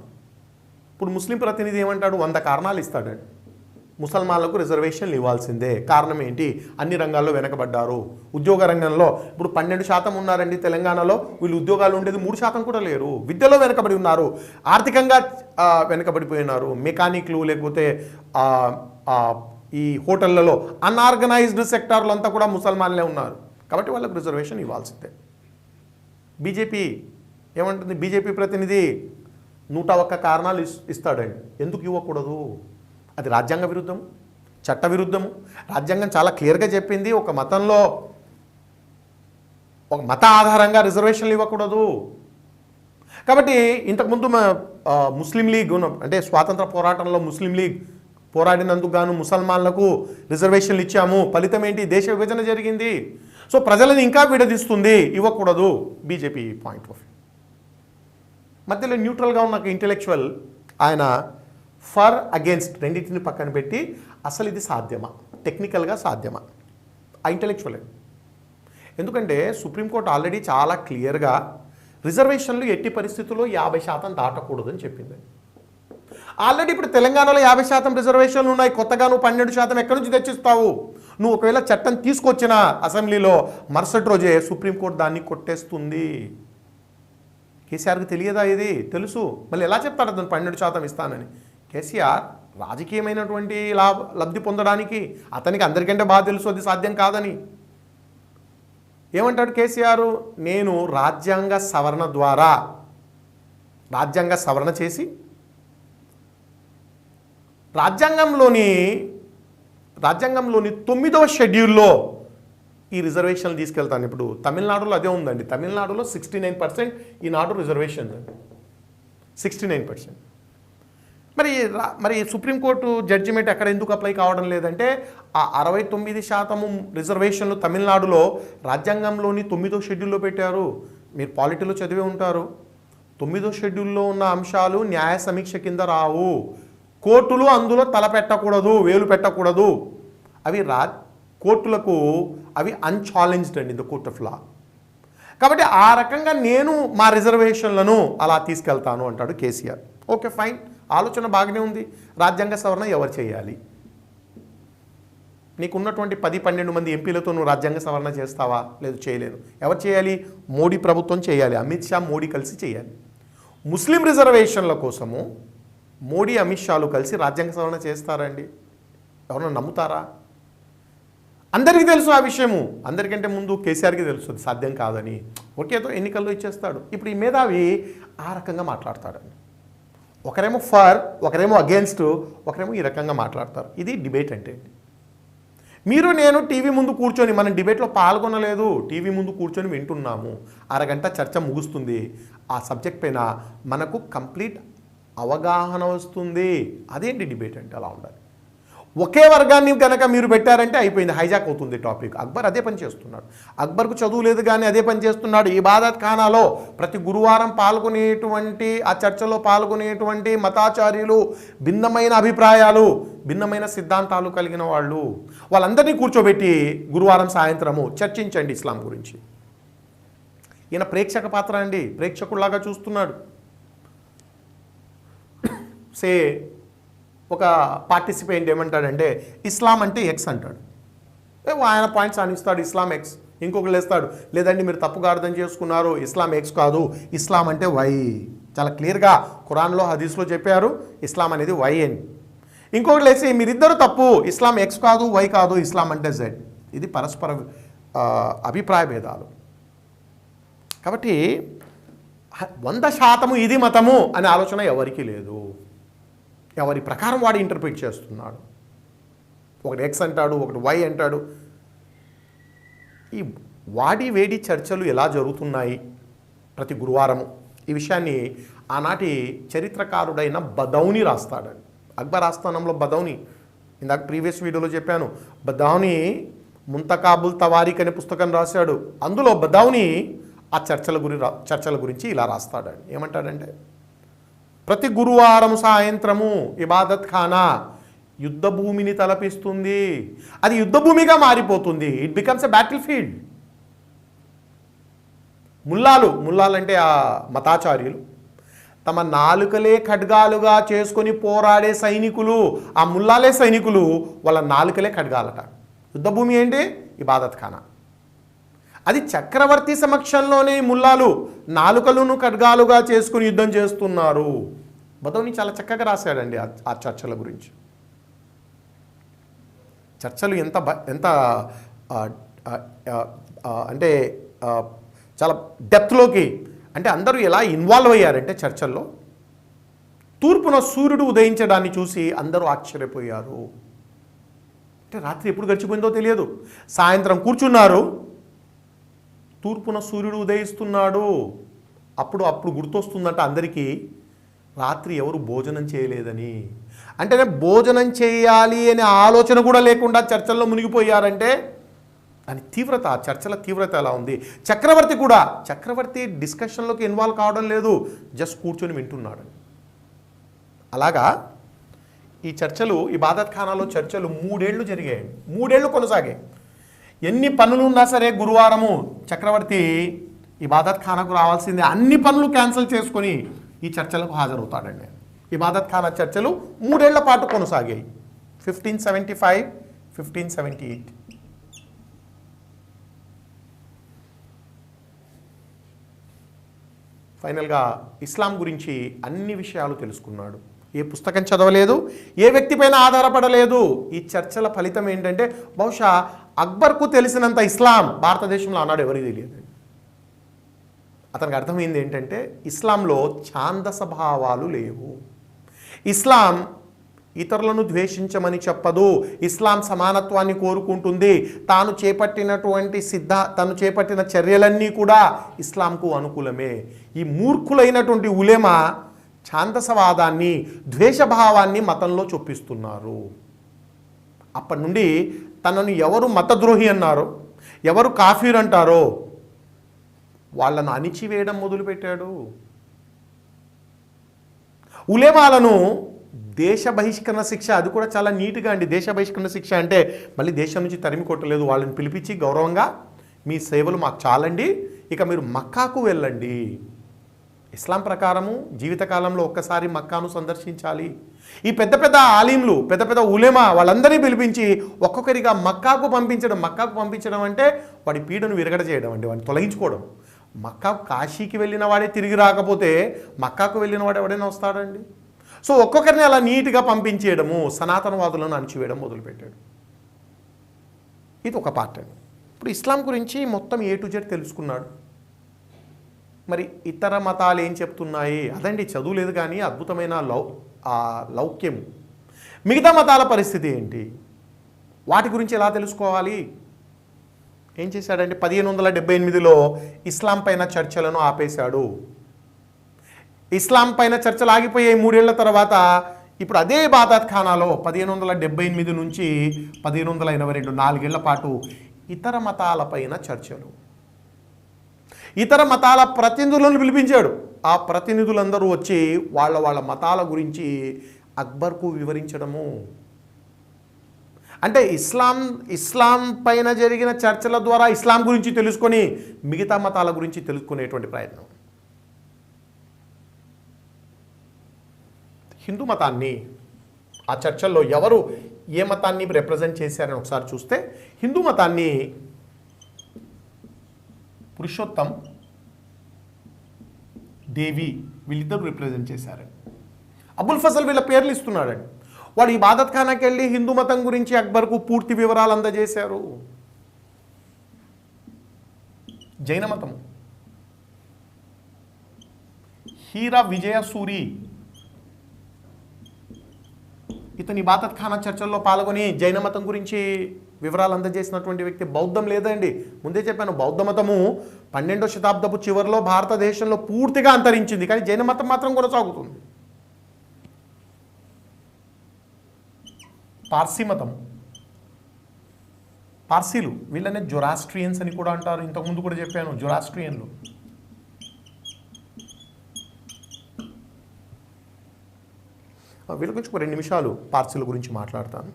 ఇప్పుడు ముస్లిం ప్రతినిధి ఏమంటాడు? 100 కారణాలు ఇస్తాడండి. ముసల్మాన్లకు రిజర్వేషన్లు ఇవ్వాల్సిందే. కారణం ఏంటి? అన్ని రంగాల్లో వెనకబడ్డారు. ఉద్యోగ రంగంలో ఇప్పుడు 12% ఉన్నారండి తెలంగాణలో, వీళ్ళు ఉద్యోగాలు ఉండేది 3% కూడా లేరు. విద్యలో వెనకబడి ఉన్నారు, ఆర్థికంగా వెనకబడిపోయినారు. మెకానిక్లు, లేకపోతే ఈ హోటళ్లలో అన్ఆర్గనైజ్డ్ సెక్టార్లు అంతా కూడా ముసల్మాన్లే ఉన్నారు. కాబట్టి వాళ్ళకు రిజర్వేషన్ ఇవ్వాల్సిందే. బీజేపీ ఏమంటుంది? బీజేపీ ప్రతినిధి 101 కారణాలు ఇస్తాడండి. ఎందుకు ఇవ్వకూడదు? అది రాజ్యాంగ విరుద్ధము, చట్ట విరుద్ధము. రాజ్యాంగం చాలా క్లియర్గా చెప్పింది, ఒక మతంలో ఒక మత ఆధారంగా రిజర్వేషన్లు ఇవ్వకూడదు. కాబట్టి ఇంతకుముందు ముస్లిం లీగ్, అంటే స్వాతంత్ర పోరాటంలో ముస్లిం లీగ్ పోరాడినందుకు గాను ముసల్మాన్లకు రిజర్వేషన్లు ఇచ్చాము, ఫలితం ఏంటి? దేశ విభజన జరిగింది. సో ప్రజలను ఇంకా విడదీస్తుంది, ఇవ్వకూడదు బీజేపీ పాయింట్ ఆఫ్ వ్యూ. మధ్యలో న్యూట్రల్గా ఉన్న ఇంటెలెక్చువల్ ఆయన ఫర్ అగేన్స్ట్ రెండింటిని పక్కన పెట్టి అసలు ఇది సాధ్యమా, టెక్నికల్గా సాధ్యమా, ఆ ఇంటెలెక్చువల్. ఎందుకంటే సుప్రీంకోర్టు ఆల్రెడీ చాలా క్లియర్గా రిజర్వేషన్లు ఎట్టి పరిస్థితుల్లో 50% దాటకూడదని చెప్పింది. ఆల్రెడీ ఇప్పుడు తెలంగాణలో 50% రిజర్వేషన్లు ఉన్నాయి, కొత్తగా నువ్వు 12% ఎక్కడి నుంచి తెచ్చిస్తావు? నువ్వు ఒకవేళ చట్టం తీసుకొచ్చిన అసెంబ్లీలో మరుసటి రోజే సుప్రీంకోర్టు దాన్ని కొట్టేస్తుంది. కేసీఆర్కి తెలియదా? ఇది తెలుసు, మళ్ళీ ఎలా చెప్తాడు అతను 12% ఇస్తానని? కేసీఆర్ రాజకీయమైనటువంటి లబ్ధి పొందడానికి అతనికి అందరికంటే బాగా తెలుసు అది సాధ్యం కాదని. ఏమంటాడు కేసీఆర్? నేను రాజ్యాంగ సవరణ ద్వారా రాజ్యాంగ సవరణ చేసి రాజ్యాంగంలోని 9వ షెడ్యూల్లో ఈ రిజర్వేషన్లు తీసుకెళ్తాను. ఇప్పుడు తమిళనాడులో అదే ఉందండి. తమిళనాడులో 69% ఈనాడు రిజర్వేషన్, 69%. మరి సుప్రీంకోర్టు జడ్జిమెంట్ ఎక్కడ ఎందుకు అప్లై కావడం లేదంటే ఆ 69% రిజర్వేషన్లు తమిళనాడులో రాజ్యాంగంలోని 9వ షెడ్యూల్లో పెట్టారు. మీరు పాలిటీలో చదివే ఉంటారు. 9వ షెడ్యూల్లో ఉన్న అంశాలు న్యాయ సమీక్ష కింద రావు. కోర్టులు అందులో తలపెట్టకూడదు, వేలు పెట్టకూడదు. అవి కోర్టులకు అవి అన్ఛాలెంజ్డ్ అండి, ద కోర్ట్ ఆఫ్ లా. కాబట్టి ఆ రకంగా నేను మా రిజర్వేషన్లను అలా తీసుకెళ్తాను అంటాడు కేసీఆర్. ఓకే ఫైన్, ఆలోచన బాగానే ఉంది. రాజ్యాంగ సవరణ ఎవరు చేయాలి? నీకున్నటువంటి 10-12 మంది ఎంపీలతో నువ్వు రాజ్యాంగ సవరణ చేస్తావా? లేదు, చేయలేను. ఎవరు చేయాలి? మోడీ ప్రభుత్వం చేయాలి, అమిత్ షా మోడీ కలిసి చేయాలి. ముస్లిం రిజర్వేషన్ల కోసము మోడీ అమిత్ షాలు కలిసి రాజ్యాంగ సవరణ చేస్తారండి? ఎవరన్నా నమ్ముతారా? అందరికీ తెలుసు ఆ విషయము. అందరికంటే ముందు కేసీఆర్కి తెలుసు అది సాధ్యం కాదని. ఒకేతో ఎన్నికల్లో ఇచ్చేస్తాడు. ఇప్పుడు ఈ మేధావి ఆ రకంగా మాట్లాడతాడండి. ఒకరేమో ఫర్, ఒకరేమో అగేన్స్ట్, ఒకరేమో ఈ రకంగా మాట్లాడతారు. ఇది డిబేట్ అంటే. మీరు నేను టీవీ ముందు కూర్చొని, మనం డిబేట్లో పాల్గొనలేదు, టీవీ ముందు కూర్చొని వింటున్నాము. అరగంట చర్చ ముగుస్తుంది. ఆ సబ్జెక్ట్ పైన మనకు కంప్లీట్ అవగాహన వస్తుంది. అదేంటి డిబేట్ అంటే? అలా ఉండాలి. ఒకే వర్గాన్ని కనుక మీరు పెట్టారంటే అయిపోయింది, హైజాక్ అవుతుంది టాపిక్. అక్బర్ అదే పని చేస్తున్నాడు. అక్బర్కు చదువు లేదు కానీ అదే పని చేస్తున్నాడు. ఇబాదత్ ఖానాలో ప్రతి గురువారం పాల్గొనేటువంటి, ఆ చర్చలో పాల్గొనేటువంటి మతాచార్యులు, భిన్నమైన అభిప్రాయాలు, భిన్నమైన సిద్ధాంతాలు కలిగిన వాళ్ళు, వాళ్ళందరినీ కూర్చోబెట్టి గురువారం సాయంత్రము చర్చించండి ఇస్లాం గురించి. ఈయన ప్రేక్షక పాత్ర అండి, ప్రేక్షకుల్లాగా చూస్తున్నాడు. సే ఒక పార్టిసిపెంట్ ఏమంటాడంటే ఇస్లాం అంటే ఎక్స్ అంటాడు. ఆయన పాయింట్స్ అనిస్తాడు, ఇస్లాం ఎక్స్. ఇంకొకరు వేస్తాడు, లేదండి మీరు తప్పుగా అర్థం చేసుకున్నారు, ఇస్లాం ఎక్స్ కాదు, ఇస్లాం అంటే వై. చాలా క్లియర్గా ఖురాన్లో హదీస్లో చెప్పారు, ఇస్లాం అనేది వై అని. ఇంకొకరు లేసి మీరిద్దరు తప్పు, ఇస్లాం ఎక్స్ కాదు, వై కాదు, ఇస్లాం అంటే జెడ్. ఇది పరస్పర అభిప్రాయ భేదాలు. కాబట్టి 100% ఇది మతము అనే ఆలోచన ఎవరికీ లేదు. ఎవరి ప్రకారం వాడు ఇంటర్ప్రిట్ చేస్తున్నాడు. ఒకటి ఎక్స్ అంటాడు, ఒకటి వై అంటాడు. ఈ వాడి వేడి చర్చలు ఎలా జరుగుతున్నాయి ప్రతి గురువారము, ఈ విషయాన్ని ఆనాటి చరిత్రకారుడైన బదౌని రాస్తాడండి. అక్బర్ ఆస్థానంలో బదౌని, ఇందాక ప్రీవియస్ వీడియోలో చెప్పాను, బదౌని ముంతకాబుల్ తవారిక్ అనే పుస్తకం రాశాడు. అందులో బదౌని ఆ చర్చల గురించి ఇలా రాస్తాడండి. ఏమంటాడంటే, ప్రతి గురువారం సాయంత్రము ఇబాదత్ ఖానా యుద్ధ భూమిని తలపిస్తుంది. అది యుద్ధ భూమిగా మారిపోతుంది. It becomes a battlefield. ముల్లాలంటే ఆ మతాచార్యులు తమ నాలుకలే ఖడ్గాలుగా చేసుకొని పోరాడే సైనికులు, ఆ ముల్లాలే సైనికులు, వాళ్ళ నాలుకలే ఖడ్గాలట. యుద్ధ భూమి ఏంటి? ఇబాదత్ ఖానా. అది చక్రవర్తి సమక్షంలోనే ముల్లాలు నాలుకలను ఖడ్గాలుగా చేసుకుని యుద్ధం చేస్తున్నారు. బదౌని చాలా చక్కగా రాశాడండి ఆ చర్చల గురించి. చర్చలు ఎంత అంటే చాలా డెప్త్లోకి, అంటే అందరూ ఎలా ఇన్వాల్వ్ అయ్యారంటే చర్చల్లో, తూర్పున సూర్యుడు ఉదయించడాన్ని చూసి అందరూ ఆశ్చర్యపోయారు. అంటే రాత్రి ఎప్పుడు గడిచిపోయిందో తెలియదు. సాయంత్రం కూర్చున్నారు, తూర్పున సూర్యుడు ఉదయిస్తున్నాడు. అప్పుడు గుర్తొస్తుందంట అందరికీ, రాత్రి ఎవరు భోజనం చేయలేదని. అంటే భోజనం చేయాలి అనే ఆలోచన కూడా లేకుండా చర్చల్లో మునిగిపోయారంటే దాని తీవ్రత, చర్చల తీవ్రత ఎలా ఉంది. చక్రవర్తి డిస్కషన్లోకి ఇన్వాల్వ్ కావడం లేదు, జస్ట్ కూర్చొని వింటున్నాడు. అలాగా ఈ చర్చలు, ఇబాదత్ ఖానాలో చర్చలు 3 ఏళ్ళు జరిగాయండి. 3 ఏళ్ళు కొనసాగాయి. ఎన్ని పనులు ఉన్నా సరే గురువారము చక్రవర్తి ఇబాదత్ ఖానాకు రావాల్సిందే. అన్ని పనులు క్యాన్సిల్ చేసుకొని ఈ చర్చలకు హాజరవుతాడండి. ఇబాదత్ ఖానా చర్చలు 3 ఏళ్ల పాటు కొనసాగాయి. 1575, 1578. ఫైనల్గా ఇస్లాం గురించి అన్ని విషయాలు తెలుసుకున్నాడు. ఏ పుస్తకం చదవలేదు, ఏ వ్యక్తి పైన ఆధారపడలేదు. ఈ చర్చల ఫలితం ఏంటంటే బహుశా అక్బర్కు తెలిసినంత ఇస్లాం భారతదేశంలో ఆనాడు ఎవరికి తెలియదు. అతనికి అర్థమైంది ఏంటంటే ఇస్లాంలో ఛాందస భావాలు లేవు. ఇస్లాం ఇతరులను ద్వేషించమని చెప్పదు. ఇస్లాం సమానత్వాన్ని కోరుకుంటుంది. తాను చేపట్టిన చర్యలన్నీ కూడా ఇస్లాంకు అనుకూలమే. ఈ మూర్ఖులైనటువంటి ఉలెమా ఛాందసవాదాన్ని, ద్వేషభావాన్ని మతంలో చొప్పిస్తున్నారు. అప్పటి నుండి తనను ఎవరు మతద్రోహి అన్నారో, ఎవరు కాఫీర్ అంటారో వాళ్ళను అణిచివేయడం మొదలుపెట్టాడు. ఉలెమాలను దేశ బహిష్కరణ శిక్ష, అది కూడా చాలా నీట్గా అండి. దేశ బహిష్కరణ శిక్ష అంటే మళ్ళీ దేశం నుంచి తరిమి కొట్టలేదు. వాళ్ళని పిలిపించి గౌరవంగా మీ సేవలు మాకు చాలండి, ఇక మీరు మక్కాకు వెళ్ళండి. ఇస్లాం ప్రకారము జీవితకాలంలో ఒక్కసారి మక్కాను సందర్శించాలి. ఈ పెద్ద పెద్ద ఆలింలు, పెద్ద పెద్ద ఉలెమా వాళ్ళందరినీ పిలిపించి ఒక్కొక్కరిగా మక్కాకు పంపించడం అంటే వాడి పీడను విరగడ చేయడం అండి, వాడిని తొలగించుకోవడం. మక్కాకు, కాశీకి వెళ్ళిన వాడే తిరిగి రాకపోతే మక్కాకు వెళ్ళిన వాడు ఎవడైనా వస్తాడండి? సో ఒక్కొక్కరిని అలా నీట్గా పంపించేయడము, సనాతనవాదులను అణిచివేయడం మొదలుపెట్టాడు. ఇది ఒక పార్ట్ అండి. ఇప్పుడు ఇస్లాం గురించి మొత్తం A to Z తెలుసుకున్నాడు. మరి ఇతర మతాలు ఏం చెప్తున్నాయి? అదండి, చదువు లేదు కానీ అద్భుతమైన లౌక్యం. మిగతా మతాల పరిస్థితి ఏంటి, వాటి గురించి ఎలా తెలుసుకోవాలి? ఏం చేశాడంటే 1578లో ఇస్లాం పైన చర్చలను ఆపేశాడు. ఇస్లాం పైన చర్చలు ఆగిపోయాయి 3 ఏళ్ల తర్వాత. ఇప్పుడు అదే ఇబాదత్ ఖానాలో 1578 నుంచి 1582 4 ఏళ్ల పాటు ఇతర మతాలపైన చర్చలు. ఇతర మతాల ప్రతినిధులను పిలిపించాడు. ఆ ప్రతినిధులందరూ వచ్చి వాళ్ళ మతాల గురించి అక్బర్కు వివరించడము. అంటే ఇస్లాం పైన జరిగిన చర్చల ద్వారా ఇస్లాం గురించి తెలుసుకొని మిగతా మతాల గురించి తెలుసుకునేటువంటి ప్రయత్నం. హిందూ మతాన్ని ఆ చర్చల్లో ఎవరు ఏ మతాన్ని రిప్రజెంట్ చేశారని ఒకసారి చూస్తే, హిందూ మతాన్ని పురుషోత్తం, దేవి వీళ్ళిద్దరూ రిప్రజెంట్ చేశారు. అబుల్ ఫజల్ వీళ్ళ పేర్లు ఇస్తున్నాడండి. వాడు ఇబాదత్ ఖానాకి వెళ్ళి హిందూ మతం గురించి అక్బర్కు పూర్తి వివరాలు అందజేశారు. జైన మతం, హీరా విజయసూరి ఇతని ఇబాదత్ ఖానా చర్చల్లో పాల్గొని జైన మతం గురించి వివరాలు అందజేసినటువంటి వ్యక్తి. బౌద్ధం లేదండి, ముందే చెప్పాను, బౌద్ధ మతము 12వ శతాబ్దపు చివరిలో భారతదేశంలో పూర్తిగా అంతరించింది, కానీ జైన మతం మాత్రం కొనసాగుతుంది. పార్సీ మతం, పార్సీలు వీళ్ళనే జొరాస్ట్రియన్స్ అని కూడా అంటారు. ఇంతకుముందు కూడా చెప్పాను, జొరాస్ట్రియన్లు. వీళ్ళ గురించి ఒక 2 నిమిషాలు పార్సీల గురించి మాట్లాడతాను.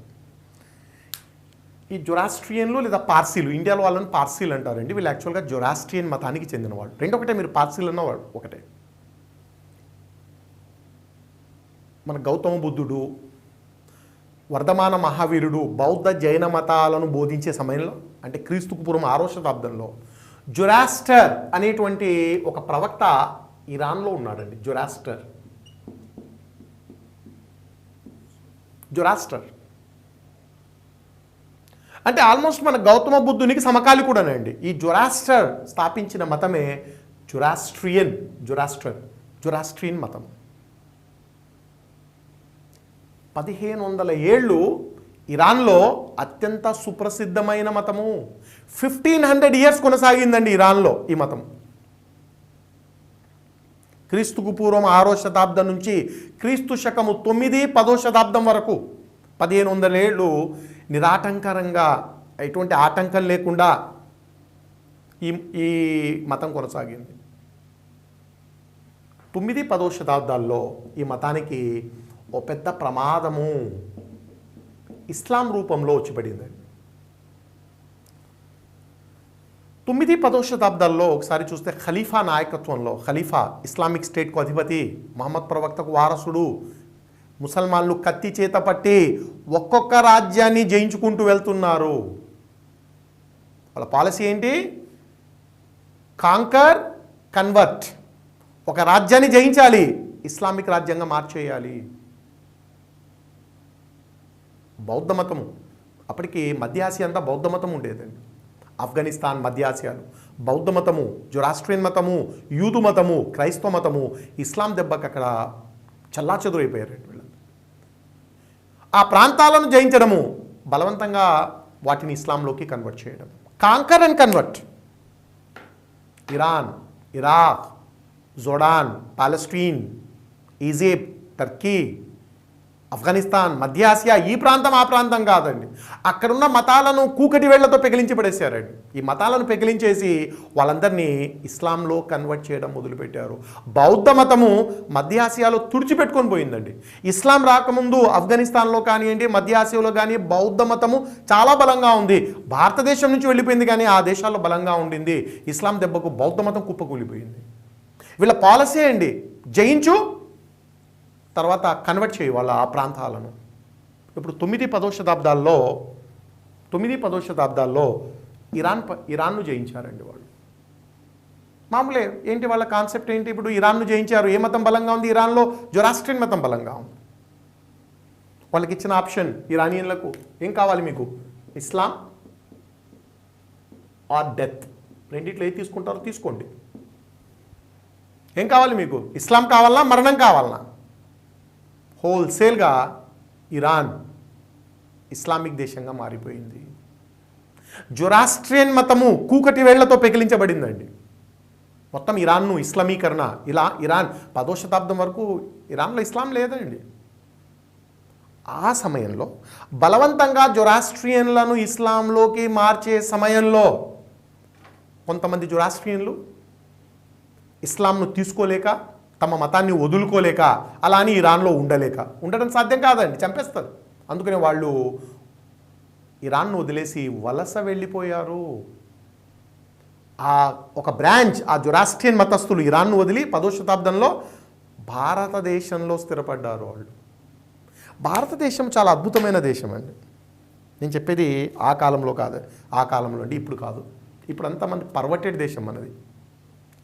ఈ జొరాస్ట్రియన్లు లేదా పార్సీలు, ఇండియాలో వాళ్ళని పార్సీలు అంటారండి. వీళ్ళు యాక్చువల్గా జొరాస్ట్రియన్ మతానికి చెందిన వాళ్ళు. రెండు ఒకటే, మీరు పార్సీలు అన్నవాడు ఒకటే. మన గౌతమ బుద్ధుడు, వర్ధమాన మహావీరుడు బౌద్ధ జైన మతాలను బోధించే సమయంలో, అంటే క్రీస్తుకు పూర్వం 6వ శతాబ్దంలో జొరాస్టర్ అనేటువంటి ఒక ప్రవక్త ఇరాన్లో ఉన్నాడండి. జొరాస్టర్ అంటే ఆల్మోస్ట్ మన గౌతమ బుద్ధునికి సమకాలికుడనండి. ఈ జొరాస్టర్ స్థాపించిన మతమే జొరాస్ట్రియన్ మతం. 1500 ఏళ్ళు ఇరాన్లో అత్యంత సుప్రసిద్ధమైన మతము. 1500 years కొనసాగిందండి ఇరాన్లో ఈ మతం. క్రీస్తుకు పూర్వం 6వ శతాబ్దం నుంచి క్రీస్తు శకము 9, 10వ శతాబ్దం వరకు 1500 ఏళ్ళు నిరాటంకరంగా ఎటువంటి ఆటంకం లేకుండా ఈ మతం కొనసాగింది. 9, 10వ శతాబ్దాల్లో ఈ మతానికి ఓ పెద్ద ప్రమాదము ఇస్లాం రూపంలో వచ్చి పడిందండి. 9, 10వ శతాబ్దాల్లో ఒకసారి చూస్తే ఖలీఫా నాయకత్వంలో, ఖలీఫా ఇస్లామిక్ స్టేట్కు అధిపతి, మహమ్మద్ ప్రవక్తకు వారసుడు, ముసల్మాన్లు కత్తి చేత పట్టి ఒక్కొక్క రాజ్యాన్ని జయించుకుంటూ వెళ్తున్నారు. వాళ్ళ పాలసీ ఏంటి? Conquer, convert. ఒక రాజ్యాన్ని జయించాలి, ఇస్లామిక్ రాజ్యంగా మార్చేయాలి. బౌద్ధ మతము అప్పటికి మధ్య ఆసియా అంతా బౌద్ధ మతం ఉండేదండి. ఆఫ్ఘనిస్తాన్, మధ్య ఆసియాలు బౌద్ధ మతము, జొరాస్ట్రియన్ మతము, యూదు మతము, క్రైస్తవ మతము, ఇస్లాం దెబ్బకి అక్కడ చల్లాచెదురైపోయారండి వీళ్ళు. ఆ ప్రాంతాలను జయించడము, బలవంతంగా వాటిని ఇస్లాంలోకి కన్వర్ట్ చేయడం. Conquer and convert. Iran, Iraq, Jordan, Palestine, Egypt, Turkey, Afghanistan, మధ్య ఆసియా, ఈ ప్రాంతం ఆ ప్రాంతం కాదండి. అక్కడున్న మతాలను కూకటి వేళ్లతో పెకిలించి పడేశారండి. ఈ మతాలను పెకిలించేసి వాళ్ళందరినీ ఇస్లాంలో కన్వర్ట్ చేయడం మొదలుపెట్టారు. బౌద్ధ మతము మధ్య ఆసియాలో తుడిచిపెట్టుకొని పోయిందండి. ఇస్లాం రాకముందు ఆఫ్ఘనిస్తాన్లో కానివ్వండి, మధ్య ఆసియాలో కానీ బౌద్ధ మతము చాలా బలంగా ఉంది. భారతదేశం నుంచి వెళ్ళిపోయింది కానీ ఆ దేశాల్లో బలంగా ఉండింది. ఇస్లాం దెబ్బకు బౌద్ధ మతం కుప్పకూలిపోయింది. వీళ్ళ పాలసీ అండి, జయించు, తర్వాత కన్వర్ట్ చేయి వాళ్ళ ఆ ప్రాంతాలను. ఇప్పుడు 9, 10వ శతాబ్దాల్లో ఇరాన్ను జయించారండి వాళ్ళు. మామూలే ఏంటి వాళ్ళ కాన్సెప్ట్ ఏంటి? ఇప్పుడు ఇరాన్ను జయించారు, ఏ మతం బలంగా ఉంది? ఇరాన్లో జొరాస్ట్రియన్ మతం బలంగా ఉంది. వాళ్ళకి ఇచ్చిన ఆప్షన్ ఇరానియన్లకు, ఏం కావాలి మీకు? ఇస్లాం ఆర్ డెత్, రెండిట్లో ఏది తీసుకుంటారో తీసుకోండి. ఏం కావాలి మీకు? ఇస్లాం కావాలన్నా మరణం కావాలన్నా? హోల్సేల్గా ఇరాన్ ఇస్లామిక్ దేశంగా మారిపోయింది. జొరాస్ట్రియన్ మతము కూకటి వేళ్లతో పెకిలించబడిందండి. మొత్తం ఇరాన్ను ఇస్లామీకరణ. ఇరాన్ 10వ శతాబ్దం వరకు ఇరాన్లో ఇస్లాం లేదండి. ఆ సమయంలో బలవంతంగా జొరాస్ట్రియన్లను ఇస్లాంలోకి మార్చే సమయంలో కొంతమంది జొరాస్ట్రియన్లు ఇస్లాంను తీసుకోలేక, తమ మతాన్ని వదులుకోలేక, అలా అని ఇరాన్లో ఉండడం సాధ్యం కాదండి, చంపేస్తారు. అందుకనే వాళ్ళు ఇరాన్ను వదిలేసి వలస వెళ్ళిపోయారు. ఒక బ్రాంచ్, ఆ జొరాస్ట్రియన్ మతస్థులు ఇరాన్ను వదిలి 10వ శతాబ్దంలో భారతదేశంలో స్థిరపడ్డారు వాళ్ళు. భారతదేశం చాలా అద్భుతమైన దేశం అండి. నేను చెప్పేది ఆ కాలంలో కాదు, ఆ కాలంలో అండి, ఇప్పుడు కాదు. ఇప్పుడు అంతా మన పర్వటెడ్ దేశం మనది.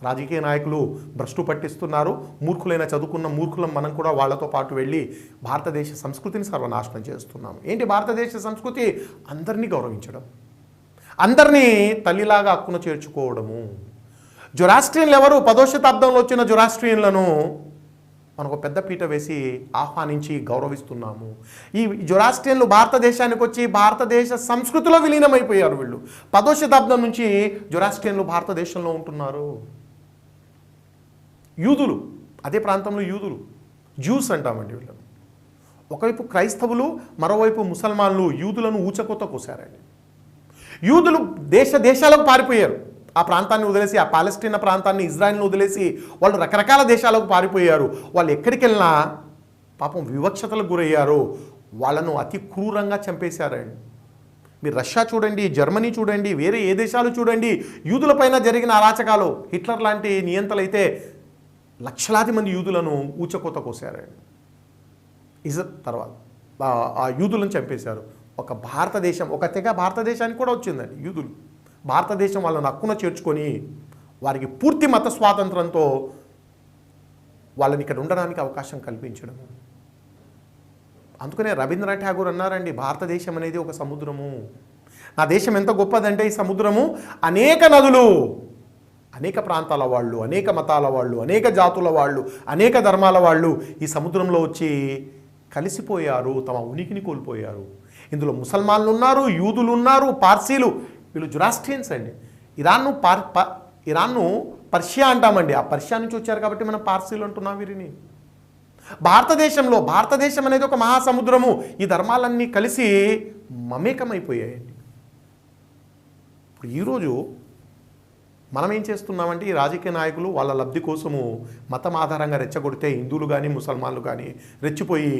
రాజకీయ నాయకులు భ్రష్టు పట్టిస్తున్నారు. మూర్ఖులైన చదువుకున్న మూర్ఖులం మనం కూడా వాళ్ళతో పాటు వెళ్ళి భారతదేశ సంస్కృతిని సర్వనాశనం చేస్తున్నాము. ఏంటి భారతదేశ సంస్కృతి? అందరినీ గౌరవించడం, అందరినీ తల్లిలాగా హక్కున చేర్చుకోవడము. జొరాస్ట్రియన్లు ఎవరు? 10వ శతాబ్దంలో వచ్చిన జొరాస్ట్రియన్లను మనకు పెద్ద పీట వేసి ఆహ్వానించి గౌరవిస్తున్నాము. ఈ జొరాస్ట్రియన్లు భారతదేశానికి వచ్చి భారతదేశ సంస్కృతిలో విలీనమైపోయారు. వీళ్ళు 10వ శతాబ్దం నుంచి జొరాస్ట్రియన్లు భారతదేశంలో ఉంటున్నారు. యూదులు, అదే ప్రాంతంలో యూదులు, జ్యూస్ అంటామండి వీళ్ళను. ఒకవైపు క్రైస్తవులు, మరోవైపు ముసల్మాన్లు యూదులను ఊచకోత కోసారండి. యూదులు దేశాలకు పారిపోయారు. ఆ ప్రాంతాన్ని వదిలేసి, ఆ పాలెస్టీనా ప్రాంతాన్ని, ఇజ్రాయిల్ను వదిలేసి వాళ్ళు రకరకాల దేశాలకు పారిపోయారు. వాళ్ళు ఎక్కడికి వెళ్ళినా పాపం వివక్షతలకు గురయ్యారు. వాళ్ళను అతి క్రూరంగా చంపేశారండి. మీరు రష్యా చూడండి, జర్మనీ చూడండి, వేరే ఏ దేశాలు చూడండి, యూదులపైన జరిగిన అరాచకాలు. హిట్లర్ లాంటి నియంతలైతే లక్షలాది మంది యూదులను ఊచకోత కోసారండి. తర్వాత ఆ యూదులను చంపేశారు. ఒక భారతదేశం, ఒక తెగ భారతదేశానికి కూడా వచ్చిందండి యూదులు. భారతదేశం వాళ్ళని హక్కున చేర్చుకొని వారికి పూర్తి మత స్వాతంత్రంతో వాళ్ళని ఇక్కడ ఉండడానికి అవకాశం కల్పించడం. అందుకనే రవీంద్రనాథ్ ఠాగూర్ అన్నారండి, భారతదేశం అనేది ఒక సముద్రము. నా దేశం ఎంత గొప్పదంటే ఈ సముద్రము అనేక నదులు, అనేక ప్రాంతాల వాళ్ళు, అనేక మతాల వాళ్ళు, అనేక జాతుల వాళ్ళు, అనేక ధర్మాల వాళ్ళు ఈ సముద్రంలో వచ్చి కలిసిపోయారు, తమ ఉనికిని కోల్పోయారు. ఇందులో ముసల్మాన్లు ఉన్నారు, యూదులు ఉన్నారు, పార్సీలు, వీళ్ళు జొరాస్ట్రియన్స్ అండి. ఇరాన్ను పర్షియా అంటామండి, ఆ పర్షియా నుంచి వచ్చారు కాబట్టి మనం పార్సీలు అంటున్నాం వీరిని. భారతదేశం అనేది ఒక మహాసముద్రము, ఈ ధర్మాలన్నీ కలిసి మమేకమైపోయాయండి. ఇప్పుడు ఈరోజు మనం ఏం చేస్తున్నామంటే ఈ రాజకీయ నాయకులు వాళ్ళ లబ్ధి కోసము మతం ఆధారంగా రెచ్చగొడితే హిందువులు కానీ ముసల్మాన్లు కానీ రెచ్చిపోయి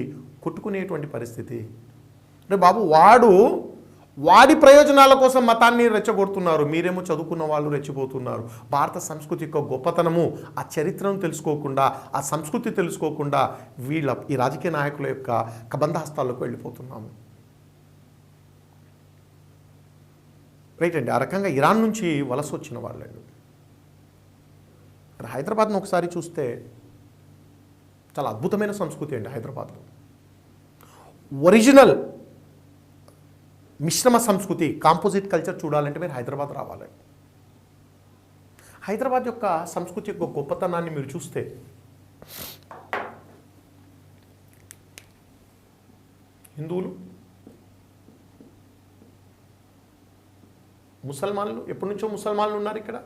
కొట్టుకునేటువంటి పరిస్థితి. అంటే బాబు వాడి ప్రయోజనాల కోసం మతాన్ని రెచ్చగొడుతున్నారు, మీరేమో చదువుకున్న వాళ్ళు రెచ్చిపోతున్నారు. భారత సంస్కృతి యొక్క గొప్పతనము, ఆ చరిత్రను తెలుసుకోకుండా, ఆ సంస్కృతి తెలుసుకోకుండా ఈ రాజకీయ నాయకుల యొక్క కబంధహస్తాల్లోకి వెళ్ళిపోతున్నాము. రైట్ అండి. ఆ రకంగా ఇరాన్ నుంచి వలస వచ్చిన వాళ్ళండి. హైదరాబాద్ను ఒకసారి చూస్తే చాలా అద్భుతమైన సంస్కృతి అండి హైదరాబాద్లో. ఒరిజినల్ మిశ్రమ సంస్కృతి, కాంపోజిట్ కల్చర్ చూడాలంటే మీరు హైదరాబాద్ రావాలండి. హైదరాబాద్ యొక్క సంస్కృతి యొక్క గొప్పతనాన్ని మీరు చూస్తే హిందువులు, ముసల్మాన్లు, ఎప్పటి నుంచో ముసల్మాన్లు ఉన్నారు ఇక్కడ.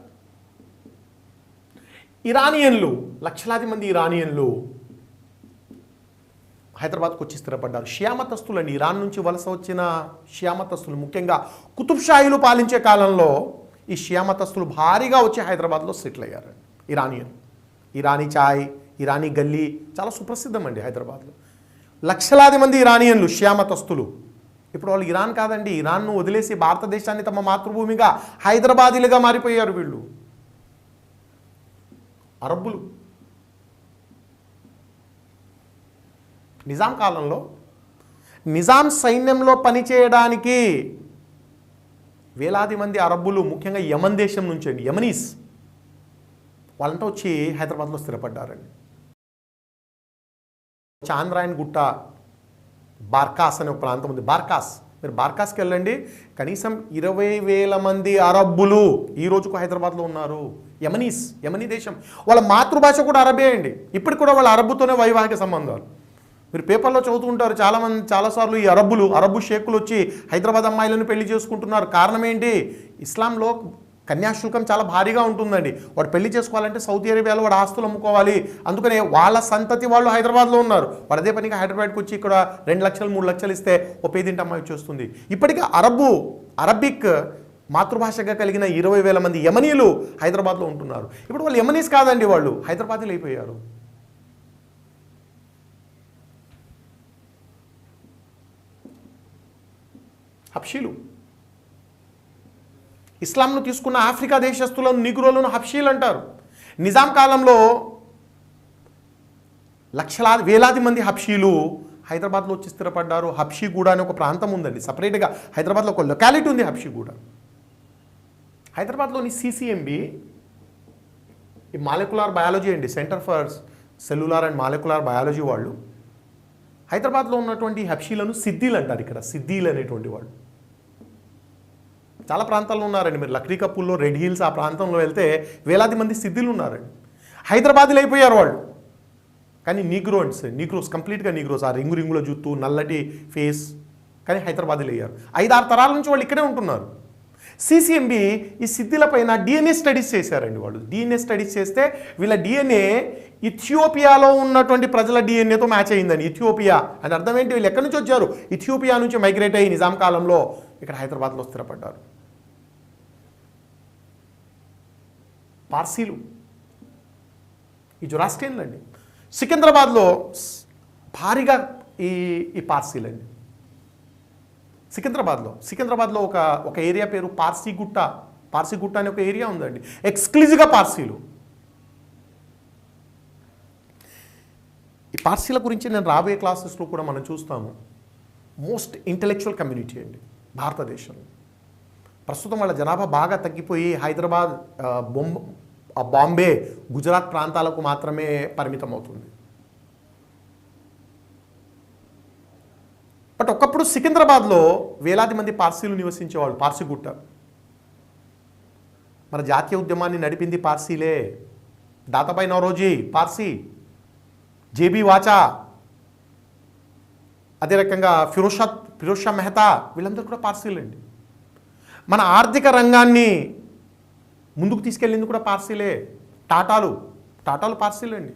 ఇరానియన్లు, లక్షలాది మంది ఇరానియన్లు హైదరాబాద్కు వచ్చి స్థిరపడ్డారు. షియామతస్తులు అండి, ఇరాన్ నుంచి వలస వచ్చిన షియామతస్తులు, ముఖ్యంగా కుతుబ్ షాహీలు పాలించే కాలంలో ఈ షియామతస్తులు భారీగా వచ్చి హైదరాబాద్లో సెటిల్ అయ్యారు. ఇరానీ చాయ్, ఇరానీ గల్లీ చాలా సుప్రసిద్ధం అండి హైదరాబాద్లో. లక్షలాది మంది ఇరానియన్లు, షియామతస్తులు. ఇప్పుడు వాళ్ళు ఇరాన్ కాదండి, ఇరాన్ను వదిలేసి భారతదేశాన్ని తమ మాతృభూమిగా హైదరాబాదీలుగా మారిపోయారు వీళ్ళు. అరబ్బులు నిజాం కాలంలో నిజాం సైన్యంలో పనిచేయడానికి వేలాది మంది అరబ్బులు, ముఖ్యంగా యమన్ దేశం నుంచి అండి, యమనీస్, వాళ్ళంతా వచ్చి హైదరాబాద్లో స్థిరపడ్డారండి. చాంద్రాయన్ గుట్ట, బార్కాస్ అనే ఒక ప్రాంతం ఉంది. మీరు బార్కాస్కి వెళ్ళండి, కనీసం 20,000 మంది అరబ్బులు ఈ రోజుకు హైదరాబాద్లో ఉన్నారు. యమనీ దేశం, వాళ్ళ మాతృభాష కూడా అరబే అండి. ఇప్పటికి కూడా వాళ్ళ అరబ్బుతోనే వైవాహిక సంబంధాలు. మీరు పేపర్లో చదువుతుంటారు చాలాసార్లు ఈ అరబ్బు షేకులు వచ్చి హైదరాబాద్ అమ్మాయిలను పెళ్లి చేసుకుంటున్నారు. కారణం ఏంటి? ఇస్లాంలో కన్యాశుల్కం చాలా భారీగా ఉంటుందండి. వాడు పెళ్లి చేసుకోవాలంటే సౌదీ అరేబియాలో వాడు ఆస్తులు అమ్ముకోవాలి. అందుకనే వాళ్ళ సంతతి వాళ్ళు హైదరాబాద్లో ఉన్నారు. వాడు అదే పనిగా హైదరాబాద్కి వచ్చి ఇక్కడ 2 లక్షలు 3 లక్షలు ఇస్తే ఓ పేదింటి అమ్మాయి వచ్చేస్తుంది. ఇప్పటికీ అరబిక్ మాతృభాషగా కలిగిన 20,000 మంది యమనీలు హైదరాబాద్లో ఉంటున్నారు. ఇప్పుడు వాళ్ళు యమనీస్ కాదండి, వాళ్ళు హైదరాబాదీలు అయిపోయారు. హబ్షీలు, ఇస్లాంను తీసుకున్న ఆఫ్రికా దేశస్తులను, నిగ్రోలను హబ్షీలు అంటారు. నిజాం కాలంలో వేలాది మంది హబ్షీలు హైదరాబాద్లో వచ్చి స్థిరపడ్డారు. హబ్షీగూడ అనే ఒక ప్రాంతం ఉందండి, సపరేట్గా హైదరాబాద్లో ఒక లొకాలిటీ ఉంది హబ్షీగూడ. హైదరాబాద్లోని సిసిఎంబి, ఈ మాలిక్యులర్ బయాలజీ అండి, centre for cellular and molecular biology వాళ్ళు హైదరాబాద్లో ఉన్నటువంటి హబ్షీలను సిద్దీలు అంటారు. ఇక్కడ సిద్దీలు అనేటువంటి వాళ్ళు చాలా ప్రాంతాల్లో ఉన్నారండి. మీరు లక్డీ కప్పుల్లో, రెడ్ హిల్స్ ఆ ప్రాంతంలో వెళ్తే వేలాది మంది సిద్దీలు ఉన్నారండి. హైదరాబాదీలు అయిపోయారు వాళ్ళు. కానీ నీగ్రోస్ కంప్లీట్గా నీగ్రోస్, ఆ రింగుల జుత్తు, నల్లటి ఫేస్, కానీ హైదరాబాదీలు అయ్యారు. 5-6 తరాల నుంచి వాళ్ళు ఇక్కడే ఉంటున్నారు. సిసిఎంబి ఈ సిద్ధిల పైన డిఎన్ఏ స్టడీస్ చేశారండి. వాళ్ళు డిఎన్ఏ స్టడీస్ చేస్తే వీళ్ళ డిఎన్ఏ ఇథియోపియాలో ఉన్నటువంటి ప్రజల డిఎన్ఏతో మ్యాచ్ అయిందని. ఇథియోపియా అని అర్థం ఏంటి? వీళ్ళు ఎక్కడి నుంచి వచ్చారు? ఇథియోపియా నుంచి మైగ్రేట్ అయ్యి నిజాం కాలంలో ఇక్కడ హైదరాబాద్లో స్థిరపడ్డారు. పార్సీలు, ఈ జొరాస్ట్రియన్లు అండి. సికింద్రాబాద్లో భారీగా ఈ పార్సీలు అండి. సికింద్రాబాద్లో ఒక ఏరియా పేరు పార్సీగుట్ట అనే ఒక ఏరియా ఉందండి. ఎక్స్క్లూజివ్గా పార్సీలు. ఈ పార్సీల గురించి నేను రాబోయే క్లాసెస్లో కూడా మనం చూస్తాము. మోస్ట్ ఇంటెలెక్చువల్ కమ్యూనిటీ అండి భారతదేశంలో. ప్రస్తుతం వాళ్ళ జనాభా బాగా తగ్గిపోయి హైదరాబాద్, బాంబే, గుజరాత్ ప్రాంతాలకు మాత్రమే పరిమితం అవుతుంది. బట్ ఒకప్పుడు సికింద్రాబాద్లో వేలాది మంది పార్సీలు నివసించేవాళ్ళు. పార్సీగుట్ట. మన జాతీయ ఉద్యమాన్ని నడిపింది పార్సీలే. దాతాభాయ్ నౌరోజీ పార్సీ, జేబీ వాచా, అదే రకంగా ఫిరోజ్ షా మెహతా, వీళ్ళందరూ కూడా పార్సీలు అండి. మన ఆర్థిక రంగాన్ని ముందుకు తీసుకెళ్ళింది కూడా పార్సీలే. టాటాలు పార్సీలే అండి.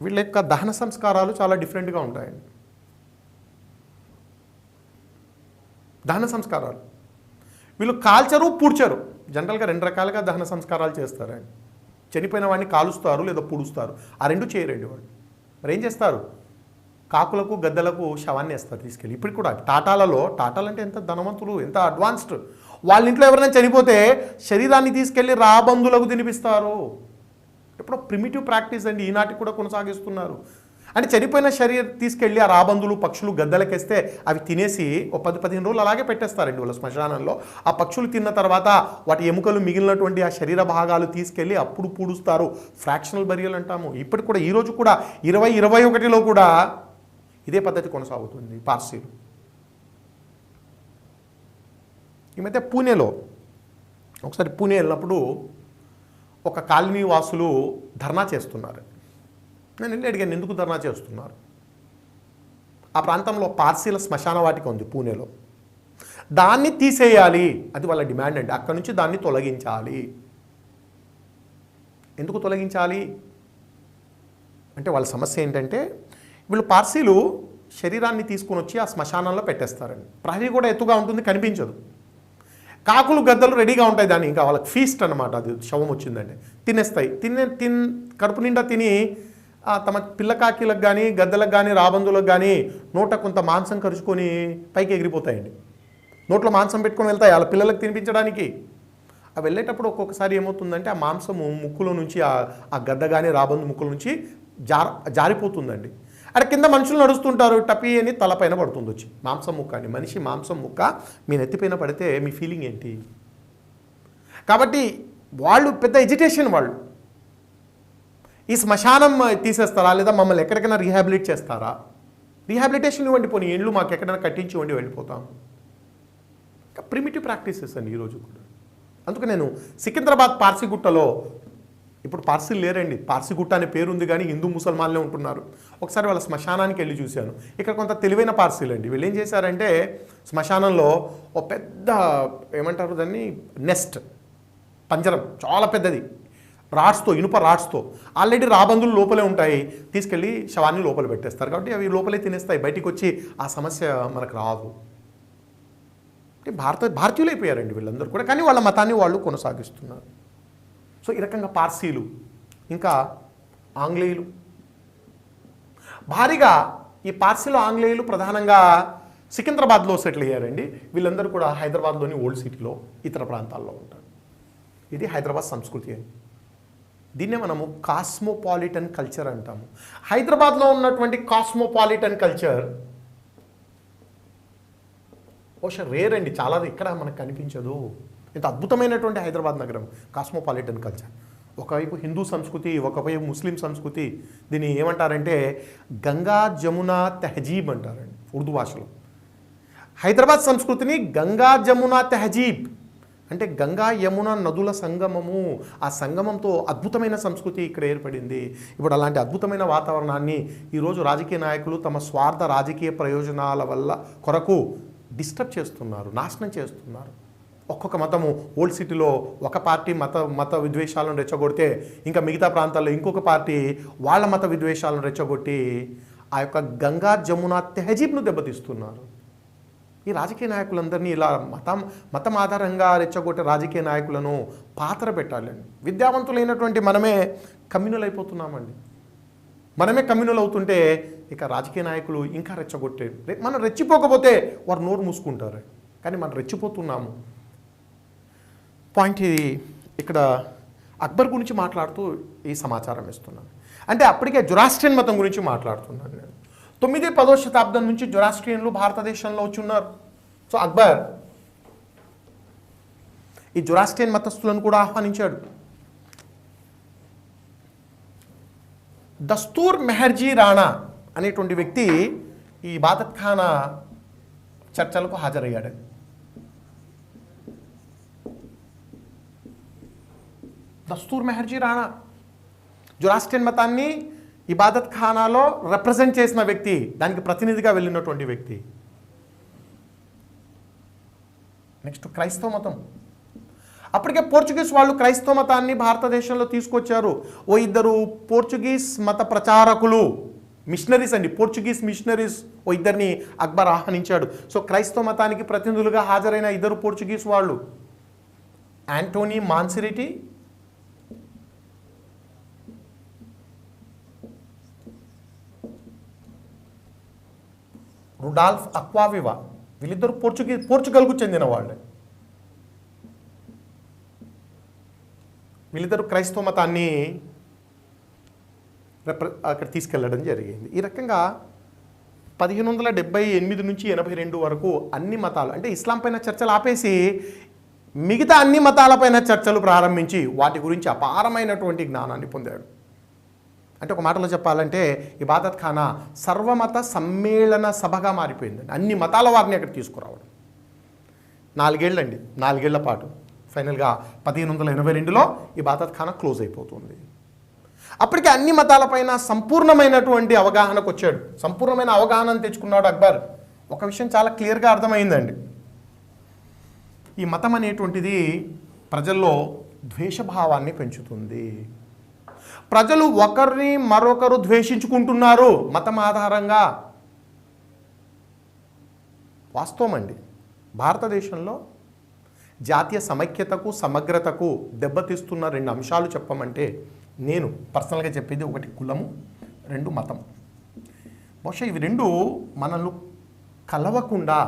వీళ్ళ యొక్క దహన సంస్కారాలు చాలా డిఫరెంట్గా ఉంటాయండి. దహన సంస్కారాలు వీళ్ళు కాల్చరు, పూడ్చరు. జనరల్గా 2 రకాలుగా దహన సంస్కారాలు చేస్తారండి. చనిపోయిన వాడిని కాలుస్తారు లేదా పూడుస్తారు. ఆ 2 చేయరండి వాళ్ళు. మరి ఏం చేస్తారు? కాకులకు గద్దలకు శవాన్ని వేస్తారు తీసుకెళ్ళి. ఇప్పుడు కూడా టాటాలు అంటే ఎంత ధనవంతులు, ఎంత అడ్వాన్స్డ్. వాళ్ళ ఇంట్లో ఎవరైనా చనిపోతే శరీరాన్ని తీసుకెళ్ళి రాబందులకు తినిపిస్తారు. ఎప్పుడో ప్రిమిటివ్ ప్రాక్టీస్ అండి, ఈనాటికి కూడా కొనసాగిస్తున్నారు. అంటే చనిపోయిన శరీరం తీసుకెళ్ళి ఆ రాబందులు, పక్షులు గద్దలకేస్తే అవి తినేసి ఒక 10-15 రోజులు అలాగే పెట్టేస్తారండి వాళ్ళ శ్మశానంలో. ఆ పక్షులు తిన్న తర్వాత వాటి ఎముకలు, మిగిలినటువంటి ఆ శరీర భాగాలు తీసుకెళ్ళి అప్పుడు పూడుస్తారు. ఫ్రాక్షనల్ బరియల్ అంటాము. ఇప్పటికి కూడా ఈరోజు కూడా 2021లో కూడా ఇదే పద్ధతి కొనసాగుతుంది పార్సీలు. ఈ మధ్య పూణేలో ఒకసారి పూణే వెళ్ళినప్పుడు ఒక కాలనీ వాసులు ధర్నా చేస్తున్నారు. నేను వెళ్ళి అడిగాను, ఎందుకు ధర్నా చేస్తున్నారు? ఆ ప్రాంతంలో పార్సీల శ్మశాన వాటిక ఉంది పూణేలో. దాన్ని తీసేయాలి, అది వాళ్ళ డిమాండ్ అండి. అక్కడి నుంచి దాన్ని తొలగించాలి. ఎందుకు తొలగించాలి అంటే వాళ్ళ సమస్య ఏంటంటే, వీళ్ళు పార్సీలు శరీరాన్ని తీసుకొని వచ్చి ఆ శ్మశానంలో పెట్టేస్తారండి. ప్రహరీ కూడా ఎత్తుగా ఉంటుంది, కనిపించదు. కాకులు గద్దలు రెడీగా ఉంటాయి, దాన్ని ఇంకా వాళ్ళకి ఫీస్ట్ అనమాట. అది శవం వచ్చిందంటే తినేస్తాయి. కడుపు నిండా తిని తమ పిల్లకాకిలకు కానీ, గద్దలకు కానీ, రాబందులకు కానీ నోట కొంత మాంసం కరుచుకొని పైకి ఎగిరిపోతాయండి. నోట్లో మాంసం పెట్టుకొని వెళ్తాయి వాళ్ళ పిల్లలకు తినిపించడానికి. అవి వెళ్ళేటప్పుడు ఒక్కొక్కసారి ఏమవుతుందంటే ఆ మాంసము ముక్కులో నుంచి, ఆ గద్ద కానీ రాబందు ముక్కుల నుంచి జారిపోతుందండి. అక్కడ కింద మనుషులు నడుస్తుంటారు, టపీ అని తలపైన పడుతుంది వచ్చి మాంసం ముక్క అండి. మనిషి మాంసం ముక్క మీ నెత్తిపైన పడితే మీ ఫీలింగ్ ఏంటి? కాబట్టి వాళ్ళు పెద్ద ఎజిటేషన్. వాళ్ళు ఈ శ్మశానం తీసేస్తారా, లేదా మమ్మల్ని ఎక్కడికైనా రీహాబిలిట్ చేస్తారా? రీహాబిలిటేషన్ ఇవ్వండి, పోనీ ఇళ్ళు మాకు ఎక్కడైనా కట్టించి ఇవ్వండి, వెళ్ళిపోతాం. ప్రిమిటివ్ ప్రాక్టీసెస్ అండి ఈరోజు కూడా. అందుకు నేను సికింద్రాబాద్ పార్సిగుట్టలో, ఇప్పుడు పార్సీలు లేరండి, పార్సిగుట్ట అనే పేరు ఉంది కానీ హిందూ ముసల్మాన్లే ఉంటున్నారు. ఒకసారి వాళ్ళ శ్మశానానికి వెళ్ళి చూశాను. ఇక్కడ కొంత తెలివైన పార్సీలు అండి. వీళ్ళు ఏం చేశారంటే శ్మశానంలో ఒక పెద్ద ఏమంటారు దాన్ని, నెస్ట్, పంజరం చాలా పెద్దది, రాడ్స్తో, ఇనుప రాడ్స్తో. ఆల్రెడీ రాబందులు లోపలే ఉంటాయి, తీసుకెళ్ళి శవాన్ని లోపల పెట్టేస్తారు. కాబట్టి అవి లోపలే తినేస్తాయి, బయటికి వచ్చి ఆ సమస్య మనకు రాదు. భారతీయులు అయిపోయారండి వీళ్ళందరూ కూడా, కానీ వాళ్ళ మతాన్ని వాళ్ళు కొనసాగిస్తున్నారు. సో ఈ రకంగా పార్సీలు, ఇంకా ఆంగ్లేయులు భారీగా, ఈ పార్సీలు ఆంగ్లేయులు ప్రధానంగా సికింద్రాబాద్లో సెటిల్ అయ్యారండి. వీళ్ళందరూ కూడా హైదరాబాద్లోని ఓల్డ్ సిటీలో, ఇతర ప్రాంతాల్లో ఉంటారు. ఇది హైదరాబాద్ సంస్కృతి అని. దీన్నే మనము కాస్మోపాలిటన్ కల్చర్ అంటాము. హైదరాబాద్లో ఉన్నటువంటి కాస్మోపాలిటన్ కల్చర్ బహుశా రేర్ అండి, చాలా ఇక్కడ మనకు కనిపించదు. ఇంత అద్భుతమైనటువంటి హైదరాబాద్ నగరం కాస్మోపాలిటన్ కల్చర్. ఒకవైపు హిందూ సంస్కృతి, ఒకవైపు ముస్లిం సంస్కృతి. దీన్ని ఏమంటారంటే గంగా జమునా తెహజీబ్ అంటారండి ఉర్దూ భాషలో. హైదరాబాద్ సంస్కృతిని గంగా జమునా తెహజీబ్ అంటే గంగా యమున నదుల సంగమము. ఆ సంగమంతో అద్భుతమైన సంస్కృతి ఇక్కడ ఏర్పడింది. ఇప్పుడు అలాంటి అద్భుతమైన వాతావరణాన్ని ఈరోజు రాజకీయ నాయకులు తమ స్వార్థ రాజకీయ ప్రయోజనాల వల్ల కొరకు డిస్టర్బ్ చేస్తున్నారు, నాశనం చేస్తున్నారు. ఒక్కొక్క మతము, ఓల్డ్ సిటీలో ఒక పార్టీ మత విద్వేషాలను రెచ్చగొడితే ఇంకా మిగతా ప్రాంతాల్లో ఇంకొక పార్టీ వాళ్ళ మత విద్వేషాలను రెచ్చగొట్టి ఆ యొక్క గంగా జమున తెహజీబ్ను దెబ్బతీస్తున్నారు. ఈ రాజకీయ నాయకులందరినీ ఇలా మతం ఆధారంగా రెచ్చగొట్టే రాజకీయ నాయకులను పాత్ర పెట్టాలండి. విద్యావంతులైనటువంటి మనమే కమ్యూనల్ అయిపోతున్నామండి. మనమే కమ్యూనల్ అవుతుంటే ఇక రాజకీయ నాయకులు ఇంకా రెచ్చగొట్టే, మనం రెచ్చిపోకపోతే వారు నోరు మూసుకుంటారు. కానీ మనం రెచ్చిపోతున్నాము. పాయింట్ ఇది. ఇక్కడ అక్బర్ గురించి మాట్లాడుతూ ఈ సమాచారం ఇస్తున్నాను. అంటే అప్పటికే జొరాస్ట్రియన్ మతం గురించి మాట్లాడుతున్నాను నేను. 9-10వ శతాబ్దం నుంచి జొరాస్ట్రియన్లు భారతదేశంలో వచ్చి ఉన్నారు. సో అక్బర్ ఈ జొరాస్ట్రియన్ మతస్థులను కూడా ఆహ్వానించాడు. దస్తూర్ మెహర్జీ రాణా అనేటువంటి వ్యక్తి ఈ ఇబాదత్ ఖానా చర్చలకు హాజరయ్యాడు. దస్తూర్ మెహర్జీ రాణా జొరాస్ట్రియన్ మతాన్ని ఇబాదత్ ఖానాలో రిప్రజెంట్ చేసిన వ్యక్తి, దానికి ప్రతినిధిగా వెళ్ళినటువంటి వ్యక్తి. నెక్స్ట్ క్రైస్తవ మతం. అప్పటికే పోర్చుగీస్ వాళ్ళు క్రైస్తవ మతాన్ని భారతదేశంలో తీసుకొచ్చారు. ఓ ఇద్దరు పోర్చుగీస్ మత ప్రచారకులు, మిషనరీస్ అండి, పోర్చుగీస్ మిషనరీస్ ఓ ఇద్దరిని అక్బర్ ఆహ్వానించాడు. సో క్రైస్తవ మతానికి ప్రతినిధులుగా హాజరైన ఇద్దరు పోర్చుగీస్ వాళ్ళు యాంటోనీ మాన్సిరిటీ, రుడాల్ఫ్ అక్వావివా, వీళ్ళిద్దరు పోర్చుగల్కు చెందిన వాళ్ళే. వీళ్ళిద్దరు క్రైస్తవ మతాన్ని అక్కడ తీసుకెళ్ళడం జరిగింది. ఈ రకంగా 1578 నుంచి 82 వరకు అన్ని మతాలు, అంటే ఇస్లాం పైన చర్చలు ఆపేసి మిగతా అన్ని మతాలపైన చర్చలు ప్రారంభించి వాటి గురించి అపారమైనటువంటి జ్ఞానాన్ని పొందాడు. అంటే ఒక మాటలో చెప్పాలంటే ఇబాదత్ ఖానా సర్వమత సమ్మేళన సభగా మారిపోయిందండి. అన్ని మతాల వారిని అక్కడ తీసుకురావడం. 4 ఏళ్ల పాటు ఫైనల్గా 1582లో ఇబాదత్ ఖానా క్లోజ్ అయిపోతుంది. అప్పటికే అన్ని మతాలపైన సంపూర్ణమైనటువంటి అవగాహనకు వచ్చాడు. సంపూర్ణమైన అవగాహనను తెచ్చుకున్నాడు అక్బర్. ఒక విషయం చాలా క్లియర్గా అర్థమైందండి. ఈ మతం అనేటువంటిది ప్రజల్లో ద్వేషభావాన్ని పెంచుతుంది. ప్రజలు ఒకరిని మరొకరు ద్వేషించుకుంటున్నారు మతం ఆధారంగా. వాస్తవం అండి. భారతదేశంలో జాతీయ సమైక్యతకు సమగ్రతకు దెబ్బతీస్తున్న 2 అంశాలు చెప్పమంటే నేను పర్సనల్గా చెప్పేది, 1 కులము, 2 మతం. బహుశా ఇవి 2 మనల్ని కలవకుండా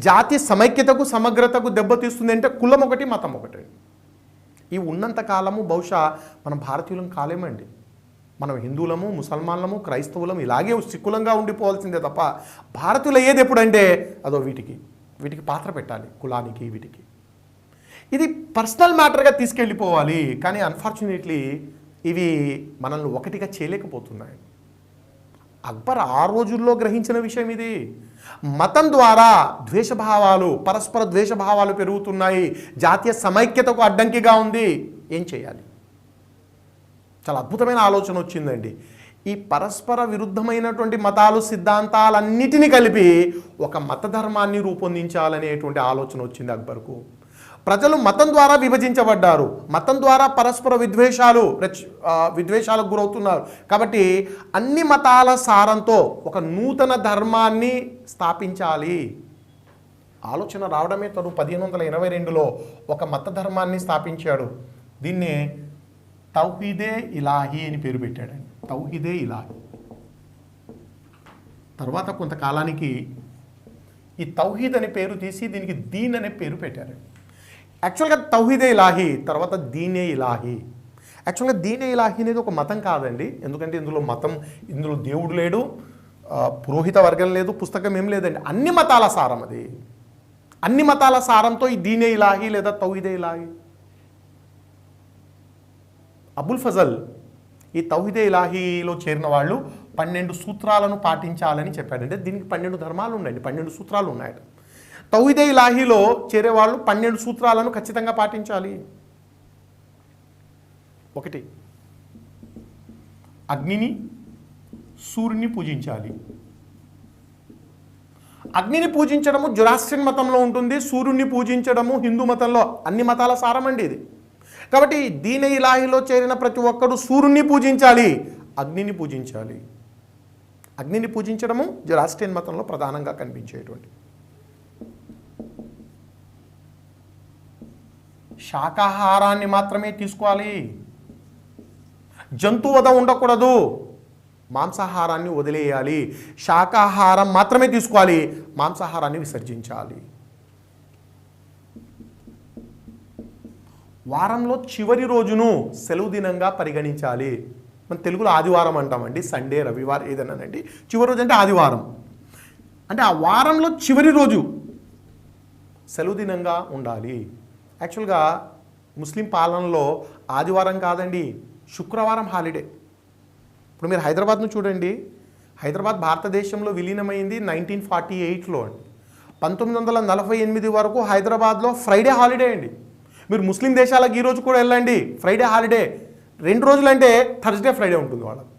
జాతీయ సమైక్యతకు సమగ్రతకు దెబ్బతీస్తుంది అంటే కులం ఒకటి, మతం ఒకటి. ఈ ఉన్నంత కాలము బహుశా మనం భారతీయులం కాలేమండి. మనం హిందువులము, ముసల్మాన్లము, క్రైస్తవులము ఇలాగే సిక్కులంగా ఉండిపోవాల్సిందే తప్ప భారతీయులు అయ్యేది ఎప్పుడంటే అదో వీటికి పాత్ర పెట్టాలి, కులానికి, వీటికి. ఇది పర్సనల్ మ్యాటర్గా తీసుకెళ్ళిపోవాలి. కానీ అన్ఫార్చునేట్లీ ఇవి మనల్ని ఒకటిగా చేయలేకపోతున్నాయి. అక్బర్ ఆ రోజుల్లో గ్రహించిన విషయం ఇది. మతం ద్వారా ద్వేషభావాలు, పరస్పర ద్వేషభావాలు పెరుగుతున్నాయి, జాతీయ సమైక్యతకు అడ్డంకిగా ఉంది, ఏం చేయాలి? చాలా అద్భుతమైన ఆలోచన వచ్చిందండి. ఈ పరస్పర విరుద్ధమైనటువంటి మతాలు, సిద్ధాంతాలన్నిటినీ కలిపి ఒక మత ధర్మాన్ని రూపొందించాలనేటువంటి ఆలోచన వచ్చింది అక్బర్కు. ప్రజలు మతం ద్వారా విభజించబడ్డారు, మతం ద్వారా పరస్పర విద్వేషాలకు గురవుతున్నారు. కాబట్టి అన్ని మతాల సారంతో ఒక నూతన ధర్మాన్ని స్థాపించాలి. ఆలోచన రావడమే తను 1582లో ఒక మత ధర్మాన్ని స్థాపించాడు. దీన్నే తౌహీదే ఇలాహీ అని పేరు పెట్టాడండి. తౌహీదే ఇలాహీ. తర్వాత కొంతకాలానికి ఈ తౌహీద్ అనే పేరు తీసి దీనికి దీన్ అనే పేరు పెట్టారండి. యాక్చువల్గా తౌహీదే ఇలాహీ, తర్వాత దీనే ఇలాహీ. యాక్చువల్గా దీనే ఇలాహీ అనేది ఒక మతం కాదండి. ఎందుకంటే ఇందులో దేవుడు లేడు, పురోహిత వర్గం లేదు, పుస్తకం ఏం లేదండి. అన్ని మతాల సారం అది. అన్ని మతాల సారంతో ఈ దీనే ఇలాహీ లేదా తౌహీదే ఇలాహీ. అబుల్ ఫజల్ ఈ తౌహీదే ఇలాహీలో చేరిన వాళ్ళు 12 సూత్రాలను పాటించాలని చెప్పాడంటే దీనికి 12 ధర్మాలు ఉన్నాయండి, 12 సూత్రాలు ఉన్నాయట. తౌహీదే ఇలాహీలో చేరేవాళ్ళు 12 సూత్రాలను ఖచ్చితంగా పాటించాలి. 1, అగ్నిని, సూర్యుని పూజించాలి. అగ్నిని పూజించడము జొరాస్ట్రియన్ మతంలో ఉంటుంది, సూర్యుని పూజించడము హిందూ మతంలో. అన్ని మతాల సారం అండి ఇది. కాబట్టి దీనే ఇలాహీలో చేరిన ప్రతి ఒక్కరు సూర్యుని పూజించాలి, అగ్నిని పూజించాలి. అగ్నిని పూజించడము జొరాస్ట్రియన్ మతంలో ప్రధానంగా కనిపించేటువంటి. శాకాహారాన్ని మాత్రమే తీసుకోవాలి, జంతువధ ఉండకూడదు, మాంసాహారాన్ని వదిలేయాలి. శాకాహారం మాత్రమే తీసుకోవాలి, మాంసాహారాన్ని విసర్జించాలి. వారంలో చివరి రోజును సెలవు దినంగా పరిగణించాలి. మనం తెలుగులో ఆదివారం అంటామండి, సండే, రవివారం ఏదన్నానండి. చివరి రోజు అంటే ఆదివారం. అంటే ఆ వారంలో చివరి రోజు సెలవు దినంగా ఉండాలి. యాక్చువల్గా ముస్లిం పాలనలో ఆదివారం కాదండి, శుక్రవారం హాలిడే. ఇప్పుడు మీరు హైదరాబాద్ను చూడండి. హైదరాబాద్ భారతదేశంలో విలీనమైంది 1948లో అండి. 1948 వరకు హైదరాబాద్లో ఫ్రైడే హాలిడే అండి. మీరు ముస్లిం దేశాలకు ఈరోజు కూడా వెళ్ళండి, ఫ్రైడే హాలిడే. 2 రోజులు అంటే థర్స్డే, ఫ్రైడే ఉంటుంది వాళ్ళకి.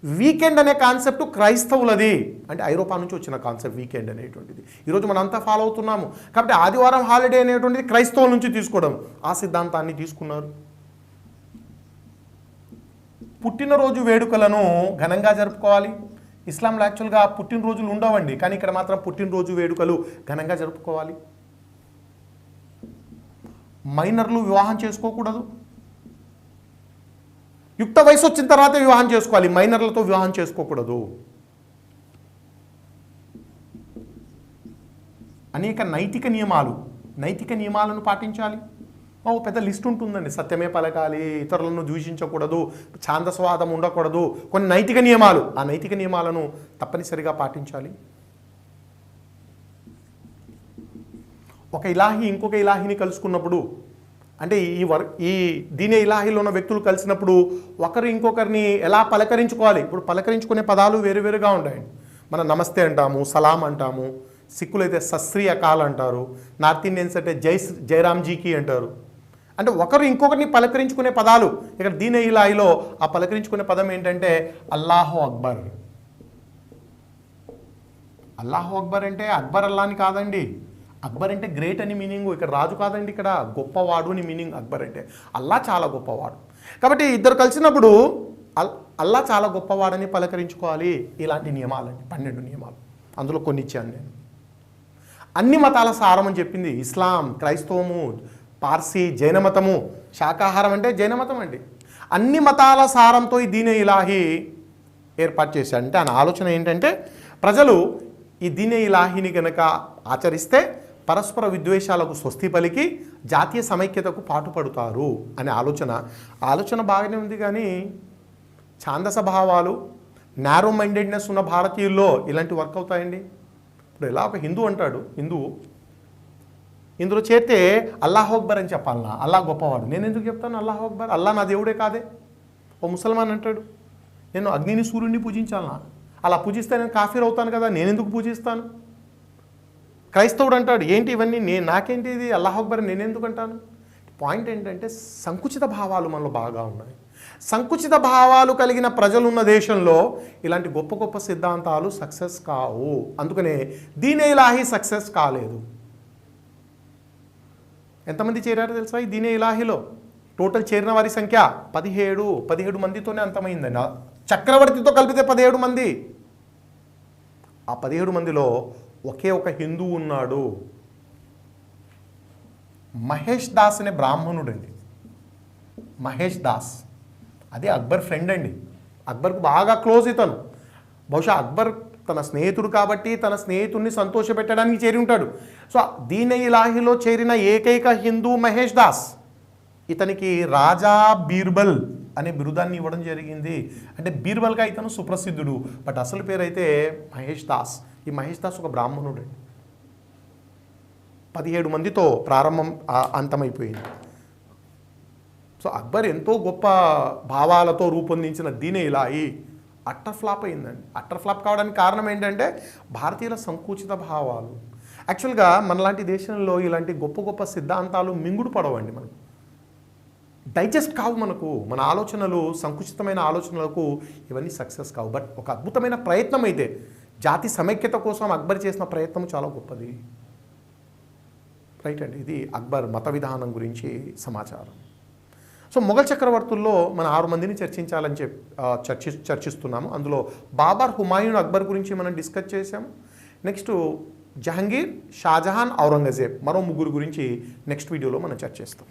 వీకెండ్ అనే కాన్సెప్ట్ క్రైస్తవులది, అంటే ఐరోపా నుంచి వచ్చిన కాన్సెప్ట్ వీకెండ్ అనేటువంటిది. ఈరోజు మనం అంతా ఫాలో అవుతున్నాము. కాబట్టి ఆదివారం హాలిడే అనేటువంటిది క్రైస్తవుల నుంచి తీసుకోవడం, ఆ సిద్ధాంతాన్ని తీసుకున్నారు. పుట్టినరోజు వేడుకలను ఘనంగా జరుపుకోవాలి. ఇస్లాంలో యాక్చువల్గా పుట్టినరోజులు ఉండవండి, కానీ ఇక్కడ మాత్రం పుట్టినరోజు వేడుకలు ఘనంగా జరుపుకోవాలి. మైనర్లు వివాహం చేసుకోకూడదు. యుక్త వయసు వచ్చిన తర్వాత వివాహం చేసుకోవాలి, మైనర్లతో వివాహం చేసుకోకూడదు. అనేక నైతిక నియమాలను పాటించాలి. పెద్ద లిస్ట్ ఉంటుందండి. సత్యమే పలకాలి, ఇతరులను దూషించకూడదు, ఛాందస్వాదం ఉండకూడదు, కొన్ని నైతిక నియమాలు. ఆ నైతిక నియమాలను తప్పనిసరిగా పాటించాలి. ఒక ఇలాహి ఇంకొక ఇలాహిని కలుసుకున్నప్పుడు, అంటే ఈ దీనే ఇలాహిలో ఉన్న వ్యక్తులు కలిసినప్పుడు ఒకరు ఇంకొకరిని ఎలా పలకరించుకోవాలి. ఇప్పుడు పలకరించుకునే పదాలు వేరువేరుగా ఉంటాయండి. మనం నమస్తే అంటాము, సలాం అంటాము, సిక్కులైతే సశ్రీ అకాల్ అంటారు, నార్త్ ఇండియన్స్ అంటే జైరామ్జీకి అంటారు. అంటే ఒకరు ఇంకొకరిని పలకరించుకునే పదాలు. ఇక్కడ దీనే ఇలాహిలో ఆ పలకరించుకునే పదం ఏంటంటే అల్లాహు అక్బర్. అల్లాహు అక్బర్ అంటే అక్బర్ అల్లాని కాదండి. అక్బర్ అంటే గ్రేట్ అని మీనింగ్. ఇక్కడ రాజు కాదండి, ఇక్కడ గొప్పవాడు అని మీనింగ్. అక్బర్ అంటే అల్లా చాలా గొప్పవాడు. కాబట్టి ఇద్దరు కలిసినప్పుడు అల్లా చాలా గొప్పవాడని పలకరించుకోవాలి. ఇలాంటి నియమాలండి, 12 నియమాలు. అందులో కొన్ని ఇచ్చాను నేను. అన్ని మతాల సారం అని చెప్పింది. ఇస్లాం, క్రైస్తవము, పార్సీ, జైన మతము, శాకాహారం అంటే జైన మతం అండి. అన్ని మతాల సారంతో ఈ దీనే ఇలాహి ఏర్పాటు చేశాడు. అంటే ఆయన ఆలోచన ఏంటంటే ప్రజలు ఈ దీనే ఇలాహిని కనుక ఆచరిస్తే పరస్పర విద్వేషాలకు స్వస్తి పలికి జాతీయ సమైక్యతకు పాటుపడతారు అనే ఆలోచన బాగానే ఉంది. కానీ ఛాందస భావాలు, నారో మైండెడ్నెస్ ఉన్న భారతీయుల్లో ఇలాంటి వర్క్ అవుతాయండి. ఇప్పుడు ఎలా ఒక హిందూ అంటాడు, హిందువు ఇందులో చేరితే అల్లాహ్ అక్బర్ అని చెప్పాలన్నా, అల్లా గొప్పవాడు. నేను ఎందుకు చెప్తాను అల్లాహ్ అక్బర్? అల్లా నా దేవుడే కాదే. ఓ ముసల్మాన్ అంటాడు నేను అగ్నిని సూర్యుడిని పూజించాలన్నా, అలా పూజిస్తే నేను కాఫీర్ అవుతాను కదా, నేను ఎందుకు పూజిస్తాను? క్రైస్తవుడు అంటాడు ఏంటి ఇవన్నీ, నాకేంటి ఇది అల్లాహ్ అక్బర్ నేనెందుకు అంటాను? పాయింట్ ఏంటంటే సంకుచిత భావాలు మనలో బాగా ఉన్నాయి. సంకుచిత భావాలు కలిగిన ప్రజలు ఉన్న దేశంలో ఇలాంటి గొప్ప గొప్ప సిద్ధాంతాలు సక్సెస్ కావు. అందుకనే దీనే ఇలాహి సక్సెస్ కాలేదు. ఎంతమంది చేరారో తెలుసా ఈ దీనే ఇలాహిలో? టోటల్ చేరిన వారి సంఖ్య 17 మందితోనే అంతమైందండి. చక్రవర్తితో కలిపితే 17 మంది. ఆ 17 మందిలో ఒకే ఒక హిందూ ఉన్నాడు. మహేష్ దాస్ అనే బ్రాహ్మణుడు అండి. మహేష్ దాస్ అదే అక్బర్ ఫ్రెండ్ అండి. అక్బర్కు బాగా క్లోజ్ ఇతను. బహుశా అక్బర్ తన స్నేహితుడు కాబట్టి తన స్నేహితుడిని సంతోషపెట్టడానికి చేరి ఉంటాడు. సో దీనే ఇలాహిలో చేరిన ఏకైక హిందూ మహేష్ దాస్. ఇతనికి రాజా బీర్బల్ అనే బిరుదాన్ని ఇవ్వడం జరిగింది. అంటే బీర్బల్గా ఇతను సుప్రసిద్ధుడు, బట్ అసలు పేరు అయితే మహేష్ దాస్. ఈ మహేష్ దాస్ ఒక బ్రాహ్మణుడు. 17 మందితో ప్రారంభం అంతమైపోయింది. సో అక్బర్ ఎంతో గొప్ప భావాలతో రూపొందించిన దీనే ఇలాహి అట్టర్ ఫ్లాప్ అయిందండి. అట్టర్ ఫ్లాప్ కావడానికి కారణం ఏంటంటే భారతీయుల సంకుచిత భావాలు. యాక్చువల్గా మనలాంటి దేశంలో ఇలాంటి గొప్ప గొప్ప సిద్ధాంతాలు మింగుడు పడవండి, మనకు డైజెస్ట్ కావు. మన ఆలోచనలు, సంకుచితమైన ఆలోచనలకు ఇవన్నీ సక్సెస్ కావు. బట్ ఒక అద్భుతమైన ప్రయత్నం అయితే జాతి సమైక్యత కోసం అక్బర్ చేసిన ప్రయత్నం చాలా గొప్పది. రైట్ అండి. ఇది అక్బర్ మత విధానం గురించి సమాచారం. సో మొఘల్ చక్రవర్తుల్లో మన 6 మందిని చర్చించాలని చర్చిస్తున్నాము. అందులో బాబర్, హుమాయూన్, అక్బర్ గురించి మనం డిస్కస్ చేసాము. నెక్స్ట్ జహంగీర్, షాజహాన్, ఔరంగజేబ్, మరో 3 గురించి నెక్స్ట్ వీడియోలో మనం చర్చిస్తాం.